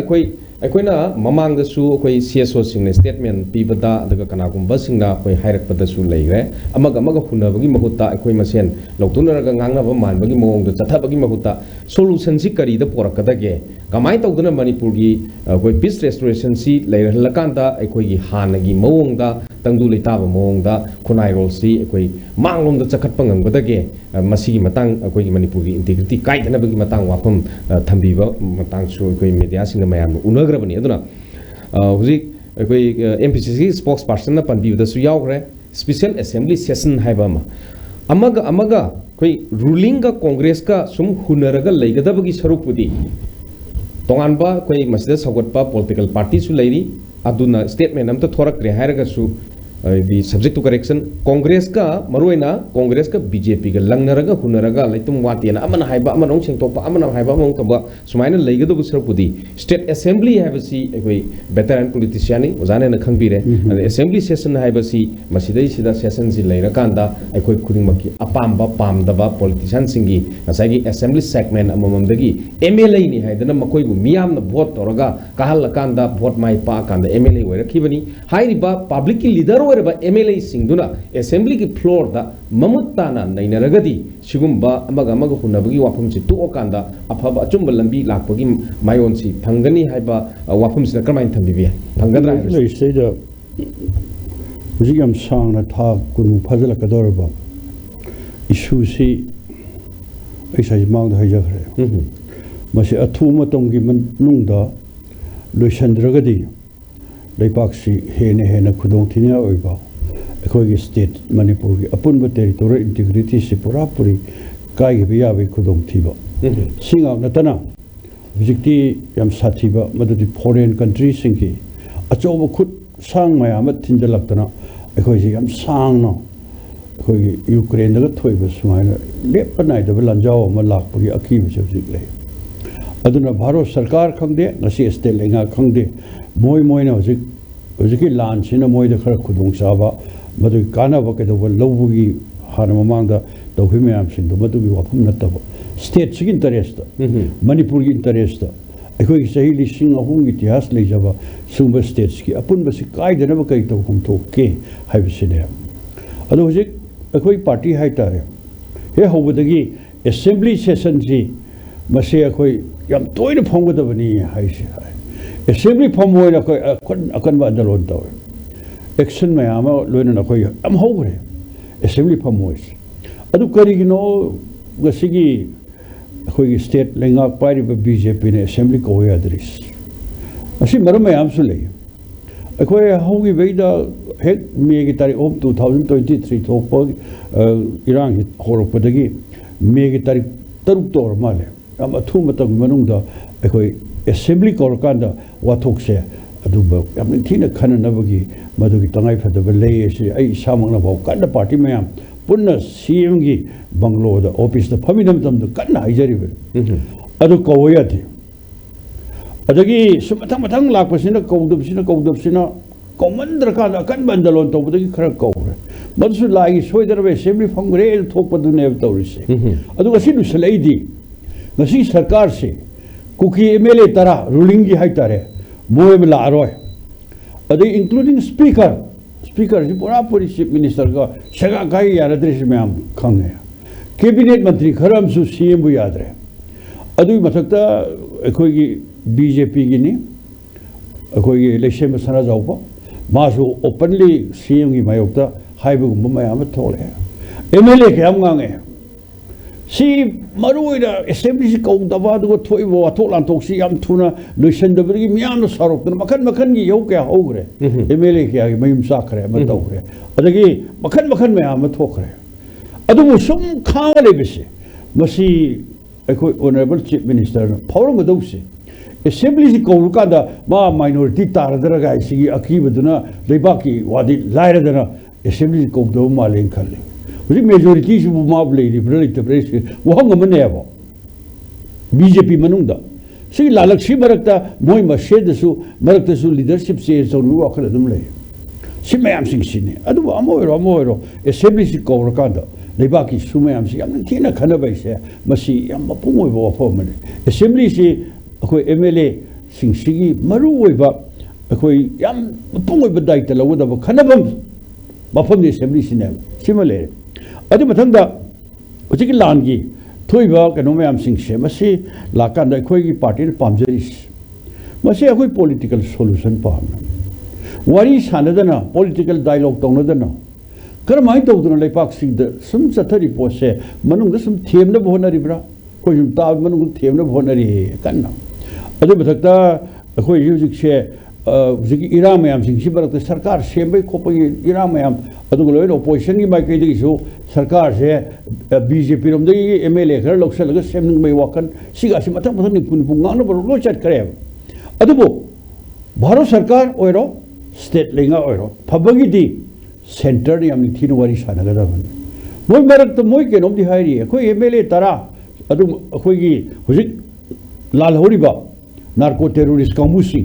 S1: अखोइना ममांगदसु अखोई सीएसओ सिंगने स्टेटमेंट पीबदा अदुगा कनागुंबा सिंगना अखोई हाइरकपदसु लेग्रे अमगा हुनबगी महुत्ता अखोई मसेन लौतुनरगा ngangnaba manbagi mawongda chathabagi mahuta solution si kari da porakadage kamai tawduna manipur gi koi peace restoration si leirhalakanda aikoi gi hanagi mawongda tangdu leitaba mawongda khunai rol si aikoi manglom da chakhatpa ngangbadage masigi matang aikoi gi manipur gi integrity kaidana bagi matang wapam thambiba matang su aikoi media singa mayam unagrabani aduna huji aikoi MPCC spokesperson na panbibda su yawgre special assembly session haibama amaga कोई ruling का कांग्रेस का सुम हुनरगा लेगदबगी सरुपुदी तोंगानबा कोई मसिदा सगतपा political party सु लेरी अदुना statement अमता थोरक्रे हायरगा सु दी subject to correction Congress का मरुइना कांग्रेस का बीजेपी का लंगनरगा हुनरगा लेतुम वातेना अमन हाइबा अमनों सेंगतोपा अमन हाइबा मोंग तबा सुमाइना लेगदबु सरुपुदी स्टेट असेंबली हैबसी कोई वेटरन पॉलिटिशियन ओजाने न खंगबिरे असेंबली सेशन हैबसी मसिदै सिदा सेशन जि लेरकांदा अखोई खुदिंगमकी अपामबा पामदबा पॉलिटिशियन सिंगी नसागी असेंबली सेगमेंट अमममदगी एमएलए नि हाइदना मकोइबु मियामना वोट तोरगा कहलकांदा वोट माइ पा कांदा एमएलए ओइरखिबनी हाइरिबा पब्लिक की लीडर MLA सिंगदुना असेंबली की फ्लोर दा ममुत्ताना नैनरगदी सिगुम्बा अमगा अमगा हुनबगी वाफम से टोकांदा अफबा अचुंब लंबी लाकपगी मायोन सी फंगनी हाइबा वाफम से करमाइन थंबिबे फंगदरा
S3: लेसेदा हुजिगम सांगना था कुनु फजल कदरबा इशू सी ऐसा मांग हाइजखरे मसे अथु मतंगी मनुंगदा लोइसंद्रगदी लेपाक्षी हेने खुदोंग थिना ओइबा अखोई स्टेट मणिपुर की अपुनब टेरिटोरियल इंटीग्रिटी से पूरा पूरी काई बियाबे खुदोंग थिबा सिंगा नतना विजिटी यम साथीबा मददि फॉरेन कंट्री सिंगी अचोब खुद सांग मयाम थिंजलक्तना अखोई से यम सांगनो अखोई यूक्रेन दग थोइबा सुमाइना लेपनाइदब लंजाव म लाकपगी अकीब सब्जिक ले अदुना भारत सरकार खंगदे नसी स्टेट लेंगा खंगदे मोयना हजिकी लान सिना मोयदा खरा खुदोंग चाबा मदु कानाबा केदोबा लौबुगी हाना ममांगदा तौहि मयाम सिंदो मदुगी वाफम नतबा स्टेट सिगी इंटरेस्ट मणिपुर की इंटरेस्ट अखोई सही लिसिंग अहुम इतिहास लेजबा सुंबा स्टेट्स की अपुनबा सि कायदनबा कई तो हमथोके हाइबसिने अदो हजिक अखोई पार्टी हाइतारे हे होबदगी असेंबली सेशन जी मसे अखोई यम तोयन फंगदबनी हाइसे असेंबली फॉर्म होइना कोई अकन बंदलोन तवे एक्शन मयाम लोइना कोई अम होगरे असेंबली फॉर्म होइस अदु करिगिनो गसिगी कोई स्टेट लेंगा पाइरि बीजेपी ने असेंबली को होया दरिस असि मरम मयाम सु ले अखोय होगी बेदा हेक मेगी तारीख 2023 थोप इरान होरपदगी मेगी तारीख 3 तोर माले अम अथु मतम मनुंगदा अखोय असेंबली कोरकांदा वाथोक्से अदुबा यामन थिना खननबगी मदुगी तंगाई फदब लेयेसि आई सामंगना भाव कन्ना पार्टी मयाम पुन्ना सीएम की बंगलोदा ऑफिस द फमिनम तम कन्ना हाइजरिबे अदु कवयाथि अदगी सुमथंग मथंग लाकपसिना कौदबसिना कौमंद्र का कन बंदलोन तौबदगी खरा कौरे मदसु लागी सोइदरबे असेंबली फंगरे थोकपदुने तौरिसे अदु गसि दुसलैदी गसि सरकार से कुकी MLA तरा रूलिंग की हाई तारे मोए में लारोय अदे इंक्लूडिंग स्पीकर जी पूरा पूरी चीफ मिनिस्टर का सगा गाई यार दृश्य में हम खंगे कैबिनेट मंत्री खरम सु CM बु याद रहे अदु मथकता अखोई बीजेपी की ने अखोई इलेक्शन में सना जाऊपा मासु ओपनली CM की मायोक्ता हाइबगुम मयाम थोले MLA के हम गांगे सी मरुइना असेंबली से कौदबा दुगो थोइबो वाथोक लांथोक सी याम थुना लोइसंदबगी मियाम सारोक मखन की यौ क्या होग्रे MLA क्या मयुम साखरे मतौग्रे अदगी मखन मयाम थोखरे अदुबु सुम खाले बिसे मसी अखोई ऑनरेबल चीफ मिनिस्टर फौरंग दौसे असेंबली से कौरुकादा मा माइनॉरिटी तारदरगा सी अकीबदुना लेबाकी वादी लायरदना असेंबली से कौदब मालें खले उसी मेजोरिटी से माब लेरी ब्रलित ब्रेस वहां गमने है वो बीजेपी मनुंदा सी लालक्षी मरकता मोय मसेदसु मरकतसु लीडरशिप चेंज तौर वाखल अदुम लय सी मयाम सिंग सिने अदु अमोरो असेंबली सि कौरकांद लेबाकी सु मयाम सि याम थिना खनबैसे मसी याम मपुंगोय बो फॉर्मने असेंबली सि अखोय एमएलए सिंग सिगी मरु ओइबा अखोय याम मपुंगोय बदाइता लवदब खनबम मफम दि असेंबली सिने सिमले अदु मथंदा उचिक लानगी थोइबा कनो मयाम सिंग से मसी लाकांद अखोय की पार्टी पामजरिस मसी अखोय पॉलिटिकल सॉल्यूशन पाम वारी सानदना पॉलिटिकल डायलॉग तौनदना करमाय तौदना लेपाक सिंग सुम चथरी पोसे मनुंग सुम थेमना भोनरिब्रा कोई सुम ता मनुंग थेमना भोनरि कन्ना अदु बथक्ता अखोय युजिक से जिकी इराम मयाम सिंग सि बरक सरकार सेमबै खोपगी इराम मयाम अदु लोइन ओपोजिशन की माइकै दिसु सरकार से बीजेपी रोम दगी एमएलए खर लोकसल सेमनिंग बै वाकन सिगा सि मथक मथक निपुन पुंगान बरो लो चट करे अदुबो भारत सरकार ओइरो स्टेट लेंगा ओइरो फबगी दी सेंटर ने हमनी थीन वारी सानगदबन मोय मरक तो मोय केनोम दि हाइरी कोई एमएलए तरा अदु अखोयगी हुजिक लाल होरिबा नार्को टेररिस्ट कांबुसी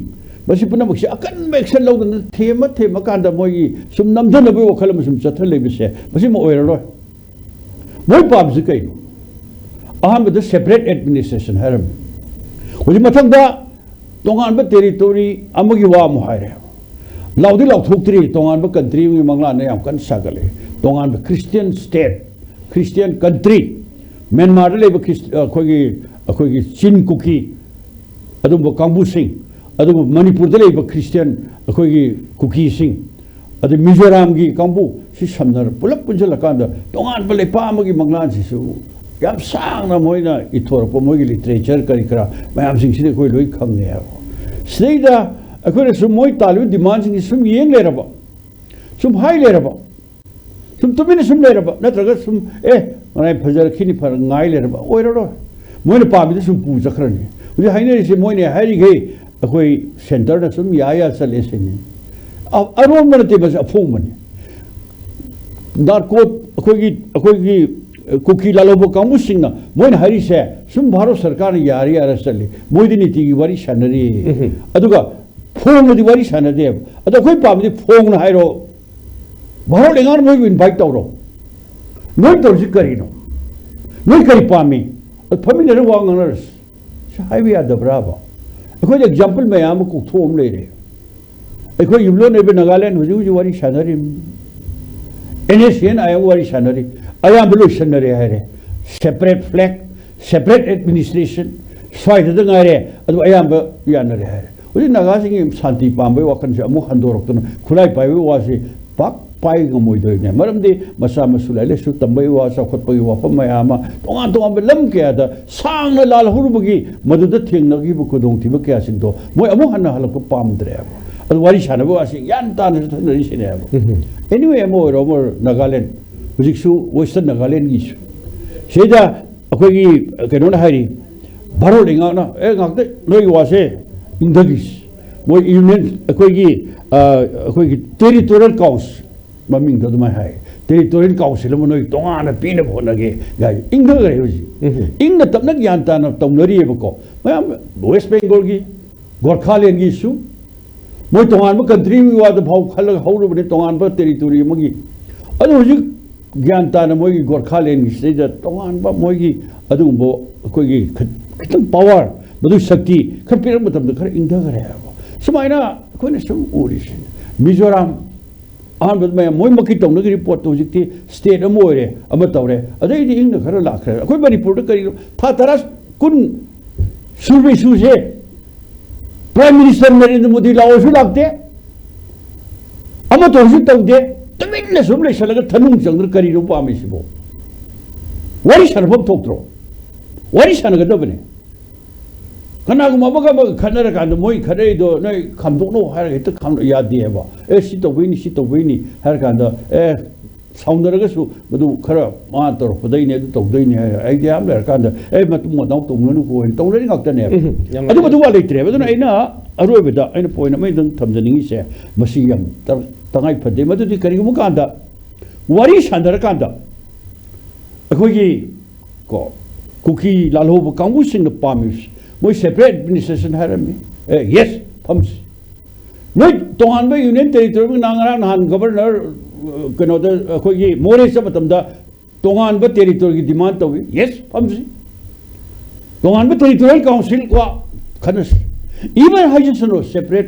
S3: बसी पुनः मक्सी अकन एक्शन लौदन थेम कांदा मोयगी सुम नमदनबे वखल सुम चथल लेबिसे बसी मो ओइरो मोय पाबजि कइनो अहमद सेपरेट एडमिनिस्ट्रेशन हरम हुजि मथंदा तोंगान बे टेरिटोरी अमगी वा मो हाइरे लाउदी लाउथोक्त्री तोंगान बे कंट्री में मंगला ने याम कन सागले तोंगान बे Christian state Christian country Myanmar लेबे अखोगी चिन कुकी अदुम कांबू सिंह अदुम मणिपुर लेबे क्रिश्चियन अखोगी कुकी सिंह अदु मिजोराम की कांबू सि समनर पुलप पुंजलकांद तोंगान बे लेपा अमगी मंगला सिसु याम सांगना मोइना इथोरप मोइगी लिटरेचर करी करा मयाम सिंह सिदे कोई लोई खंगने है सिदा अखोरे सुम मोइ तालु डिमांड सिंह सुम येंग लेरबा सुम हाई लेरबा सुम तुमिने सुम लेरबा नत्रगा सुम मनाय फजर खिनि फर ngai लेरबा ओइरो मोइने पाबिदे सुम पु जखरनि उजे हाइने से मोइने हाइरि गे अखोई सेंटर द सुम या चले सेनि अब अरोम मनते बस अफों मने नारको अखोई कुकी लालोबो कांबु सिंह मोइने हाइरि से सुम भारत सरकार यारी यार चले मोइदि नीति की वारी सनरी अदुगा फोंग दी वारी सनदे अद अखोई पाबिदे फोंग न हाइरो भारत लेंगान मोइ इनवाइट तौरो नोई तौरसि करिनो नोई करि पामी फमिने रे वांगनर्स हाइवे यादब्राबा अखोई एग्जांपल मयाम को थोम लेरे अखोई युलो नेबे नागालैंड हुजु वारी सनरी एनएसएन आयंग वारी सनरी आयाम बलो सनरे हाइरे सेपरेट फ्लैग सेपरेट एडमिनिस्ट्रेशन स्वाइद दंगारे अदु आयाम ब यानरे हाइरे उजि नागासिंग शांति पांबे वाखन से अमु हंदोरक्तन खुलाई पाइबे वासी पाक पाई गमोइदोइने मरमदि मसा मसुलाइले सु तंबे वा सखोतपगि वाफम मयामा तोंगान लम केदा सांगना लाल हुरुबगी मदुद थेंगनगी बु खुदोंथिबे कयासिंदो मोय अमु हन्ना हलक पामद्रे अदु वारी सानबो आसि यान तान थनरि सिने एनीवे अमु रोमर नागालैंड हुजिकसु वेस्टर्न नागालैंड गिसु सेदा अखोगी केनोना हाइरि भारत लेंगाना गाक्ते नोई वासे इंदगिस मोय यूनियन अखोगी टेरिटोरियल काउंसिल ममिंग दो दुमाय हाय टेरिटोरियल काउंसिल मनोई तोंगाना पीने भोनगे गाय इंगगरे हुजि इंगना तबना ज्ञान ताना तौनरियेबको मयाम वेस्ट बेंगल की गोरखालैंड की सु मोय तोंगान कंट्री वाद भाव खल हौरबने तोंगान टेरिटोरी मगी अदु हुजि ज्ञान ताना मोय गोरखालैंड की सेदा तोंगान मोयगी अदुबो अखोगी खतम पावर मधु शक्ति खर पिर मतम खर इंगगरे सुमाइना कोने सुम ओरिजिन मिजोराम अहमद मैं मोय मकी तौनगी रिपोर्ट तौजिक्ति स्टेट अमोरे अम तौरे अदैदि इंग खर लाखरे अखोय मणिपुर द करी था तरस कुन सुबे सुसे प्राइम मिनिस्टर नरेंद्र मोदी लाओसु लाक्ते अम तौजि तौदे तमिन सुम लेसलग थनुंग जंग्र करी रो पामिसिबो वारी सरभम थोक्त्रो वारी सनगदबने कनागुमा खनर कांद मोय खरेदो नै खामदोनो हार हेत खाम यादेबा सि तौबैनि हार कांद साउंदरगसु मदु खर मा तोर पदैने दु तौदैने आइदि आम लर कांद मतु मदाउ तौननु को तौनरि गाक्तने अदु मदु वा लेत्रे बदुना अइना अरोबदा अइना पोइन मै दं थमजनिंगी से मसी यम तंगाइ फदे मदुदि करिगुम कांद वारी सान्दर कांद अखोगी को कुकी लालहोब कांगु सिंग पामिस मोई सेपरेट एडमिनिस्ट्रेशन है रमी यस फम्स नोई तोहान बे यूनियन टेरिटोरी में नांगरा नान गवर्नर कनोदा अखोगी मोरे सब मतमदा तोहान बे टेरिटोरी की डिमांड तो यस फम्स तोहान बे टेरिटोरियल काउंसिल को खनस इवन हाइजनो सेपरेट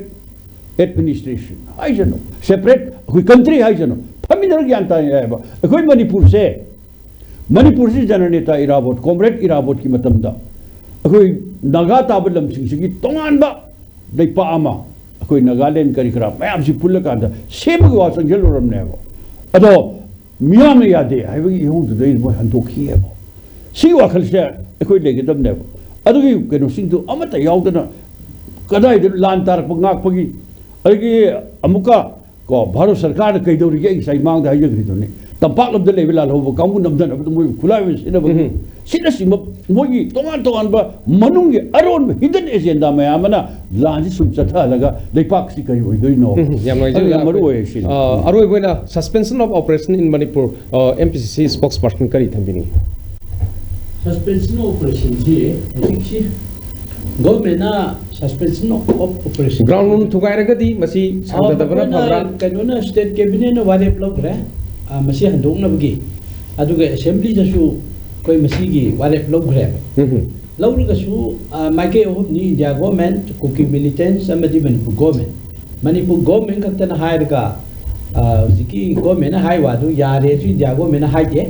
S3: एडमिनिस्ट्रेशन हाइजनो सेपरेट कोई कंट्री हाइजनो फमिनर ज्ञान ता है कोई मणिपुर से जनरल नेता इराबोट कॉमरेड इराबोट की मतमदा कोई नागा ताब लमसिंग की तोंगानबा दैपा अमा कोई नागालैंड करी करा मैम से पुल कांदा सेम को वासंग जलरमने हो अदो मियाम ने यादे हाइबगी यहुं दे मो हंदोखी है सी वाखल से कोई लेगदमने हो अदुगी केनो सिंग अमता यावदना कदाई लान तारक ngaakpagi अगी अमुका को भारत सरकार कईदौरी साई मांग हाइजग्रीदोने तंपाक लमद लेबे लाल होबो कांगु नमदन मोई खुलाय सिनब सिनसिम मोगी तोंगान तोंगान बा मनुंगे अरोन हिडन एजेंडा मयामना लांजी सुम चथालगा लेपाक सि कई होइदोइनो मरु होय सि
S1: अरोय बोइना suspension of operation in Manipur MPCC spokesperson करी थंबिनी
S2: सस्पेंशन ऑफ ऑपरेशन जी दिखि government suspension of operation
S1: ground room थुगाइरगदी मसी सांगदबना फबरा
S2: कनोना स्टेट कैबिनेट ने वारेप लौग्रे मसी हंदोंगनबगी अदुगे असेंबली जसु कोई मसी की वारेप लौग्रे लौरगसु माइके ओहबनी इंडिया गवर्नमेंट कुकी मिलिटेंट्स अमदी मणिपुर गवर्नमेंट खक्तना हायरगा जिकी गवर्नमेंट हाइवादु यारे जु इंडिया गवर्नमेंट हाइदे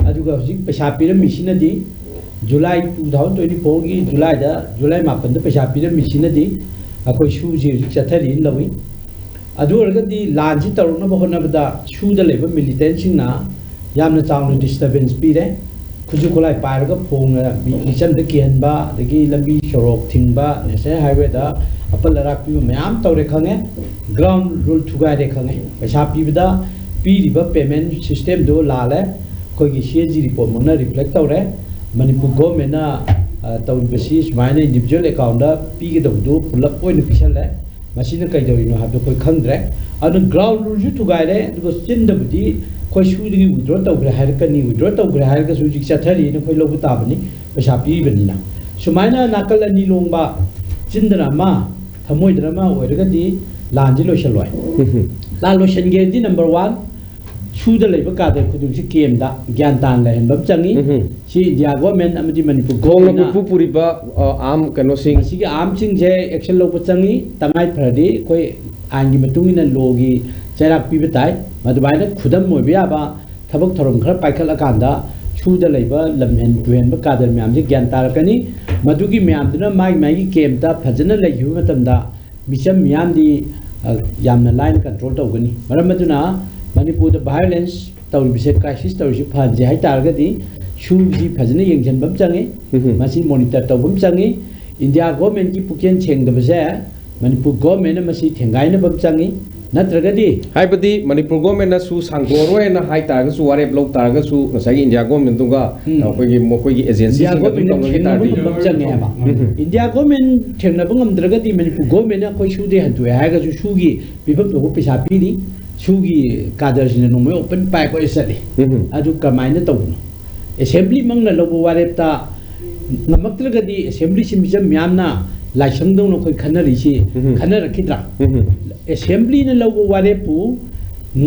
S2: अदुगा जिक पैसा पिरमिसिनदी जुलाई 2024 की जुलाई मापन पैसा पिरमिसिनदी अखोई सूजी चथरी लवी अदुरगदी लांजी तरुनब होनबदा सूदा लेब मिलिटेंट्सिंगना यामना चावना डिस्टर्बेंस पीरे खुजु खुलाई पारगा फोंगा मिचम द केहनबा दगी लंबी शरोक थिंगबा नेशनल हाईवे दा अपल लराक पीबा मयाम तौरे खंगे ग्राउंड रूल थुगारे खंगे पैसा पीबदा पीरिबा पेमेंट सिस्टम दो लाले कोई सीएजी रिपोर्ट मना रिफ्लेक्ट तौरे मणिपुर गवर्नमेंट तौरिबसी सुमाइना इंडिविजुअल अकाउंट पीगदबदु पुलप ओइन पिसले मसीना कईदौरिनो हाबदो कोई खंद्रे अनु ग्राउंड रूल जु थुगारे दुगो चिंदबदी कोई सूदगी विड्रॉ तौग्रे हायरकनी विड्रॉ तौग्रे हायरका सुजिक चथरी न कोई लोबु ताबनी पैसा पीबनिना सुमाइना नाकल अनि लोंबा चिंदना मा थमोइदना मा ओइरगदी लांजी लोशलवाय ला लोशनगे दी नंबर 1 सूद लेबा कादर खुदुंसी केमदा ज्ञान तान लहनबम चंगी सी इंडिया गवर्नमेंट अमदी मणिपुर गवर्नमेंट
S1: पुरीबा आम कनो सिंग
S2: सिगी आम सिंग जे एक्शन लोब चंगी तंगाई फरदी कोई आंगी मतुंगिना लोगी चैराक पीबे ताई मदुबाइना खुदम मोबियाबा थबक थरम खर पाइखल अकांदा सूद लेबा लमहेन तुहेनबा कादर म्याम जे ज्ञान तारकनी मदुगी म्यामदुना मागी केमता फजना लेयु मतमदा मिचम म्यामदी यामना लाइन कंट्रोल तौगनी मरमदुना मणिपुर वायलेंस तौरिबिसे क्राइसिस तौरिसि फजे हाय तारगदी सूजी फजने यंगजनबम चंगे मसी मॉनिटर तौबम चंगे इंडिया गवर्नमेंट की पुकेन छेंगदबसे मणिपुर गवर्नमेंट मसी थेंगाइनबम चंगे नत्रगदी
S1: हाइबदी मणिपुर गवर्नमेंट सु सांगोरोयना हाय तारगसु वारेप लौ तारगसु नसागी इंडिया गवर्नमेंट दुगा कोई एजेंसी
S2: इंडिया गवर्नमेंट थेंगनबम ngमद्रगदी मणिपुर गवर्नमेंट कोई सुदे हंतुए हायगसु सुगी बिफम तो पैसा पीदी सूगी कादरसिन नोंमे ओपन पाइ को इसले अदु कमाइना तौनो असेंबली मंगना लोबो वारेपता नमक्त्रगदी असेंबली सिमिजम म्यामना लाइसंगदौनो कोई खनरिसि खनरखिद्रा असेंबली न लोबो वारेपु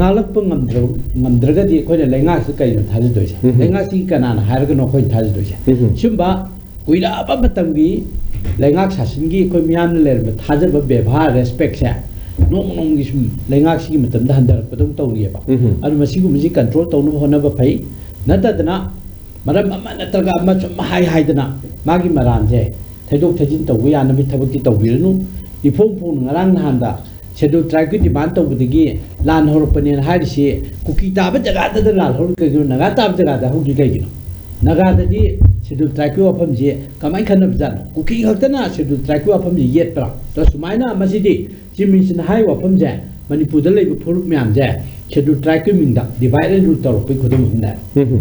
S2: नालकप ngमद्रगदी कोइना लेंगासि कइनो थाजदोइसे लेंगासि कनाना हारगनो कोइ थाजदोइसे सिमबा कुइरा अबा मतमगी लेंगाक सासिनगी कोइ म्यामना लेरब थाजब व्यवहार रेस्पेक्ट से नोंग की लेंगाक की मतलब हंदरपदों तौरिएबा अदु मसिगु मजि कंट्रोल तौनु होनबा फै नतदना मरम अमा नत्रगा अमा चम हाय हायदना मागी मरानजे थैदोक थैजिन तौबु यानबि थबकि तौबिरनु इफोंग फोंग ngarang नहांदा शेड्यूल ट्राइब की डिमांड तौबुदगी लान होरपने हारिसि कुकी ताब जगह द लाल होर के नगा ताब जगह द होगी कइगिनो नगा ददी शेड्यूल ट्राइब की वफम जे कमाई खनब जान कुकी खक्तना शेड्यूल ट्राइब की वफम जे येतरा तो सुमाइना मसिदी जिमिसन हाई वफम जे मणिपुर लेब फुरुक म्याम जे शेड्यूल ट्राइब की मिंदा डिवाइड एंड रूल तौरपै खुदम हमना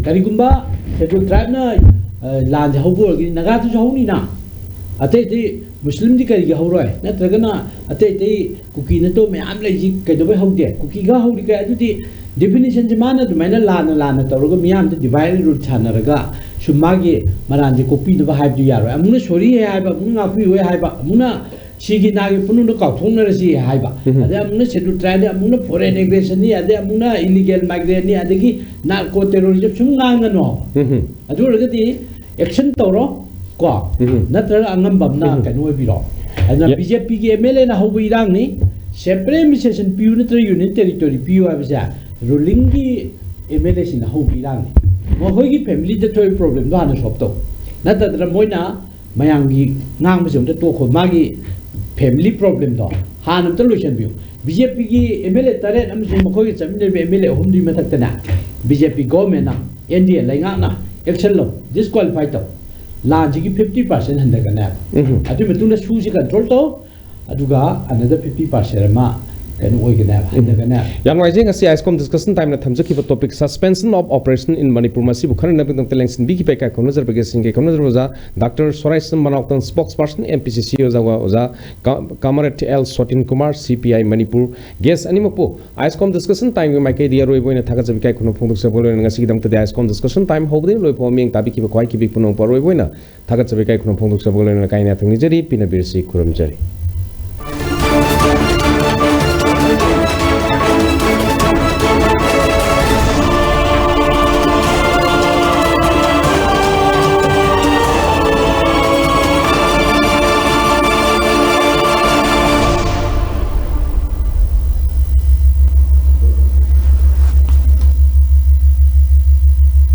S2: करिगुंबा शेड्यूल ट्राइब ना लान हौबोरगी नगा तो हौनी ना अतई अतई मुस्लिम दी करी हौरोय नत्रगना अतई अतई कुकी न तो मैम लेजी कदबे हौदे कुकी गा हौदी का अदुदी डेफिनेशन जे माना दुमाइना लाना लाना तौरगा मियाम दे डिवाइड रूल छानरगा सुमागे मरांजे कॉपी दबा हाइबदु यारो अमुना सोरी है हाइबा अमुना ngapi होय हाइबा अमुना सिगी नागे पुनु काउथोंनरसी हाइबा अदे अमुना शेड्यूल ट्राइब अमुना फॉरेन एग्रेशन नि अदे अमुना इलीगल माइग्रेशन नि अदगी नार्को टेररिज्म सुम गांगनो अदुरगदी एक्शन तौरो को नत्र अंगंबमना कनो बिरो अदना बीजेपी के एमएलए ना होबो इरांगनी सेपरेमिसेशन पिउ नत्र यूनियन टेरिटोरी पिउ आबसा रूलिंग की एमएलए सिना होबो इरांगनी मोहोगी फैमिली द थोय प्रॉब्लम दो हाना सॉल्व तो नत्र मोइना मयांगी नांग बसम तो खो मागी फैमिली प्रॉब्लम दो हाना तो लोशन बिउ बीजेपी की एमएलए तरे अमसे मखोगी चमिने एमएलए होमदी मथकतना बीजेपी गवर्नमेंट ना एनडीए लेंगा ना एक्शन लो डिस्क्वालीफाई तो लांच की 50% हंदगना अदु मतुना सूसी कंट्रोल तो अदुगा अनदर 50% मा can ओइगना हंदगना
S1: yang rising asi ISCOM discussion time na thamja ki topic suspension of operation in Manipur masi bukhana na bidang teleng sin biki peka kono zer bege sin ke kono zer oza Dr. Soraisen Manoktan spokesperson MPCC oza Comrade L Sotin Kumar CPI Manipur guest animapo ISCOM discussion time mai ke dia roi boina thaga jabi kai kono phongduk se boloi ngasi dam te ISCOM discussion time hobde loi pho ming tabi ki kwai ki bik puno poroi boina thaga jabi kai kono phongduk se boloi na kai na thangni jari pina birsi kuram jari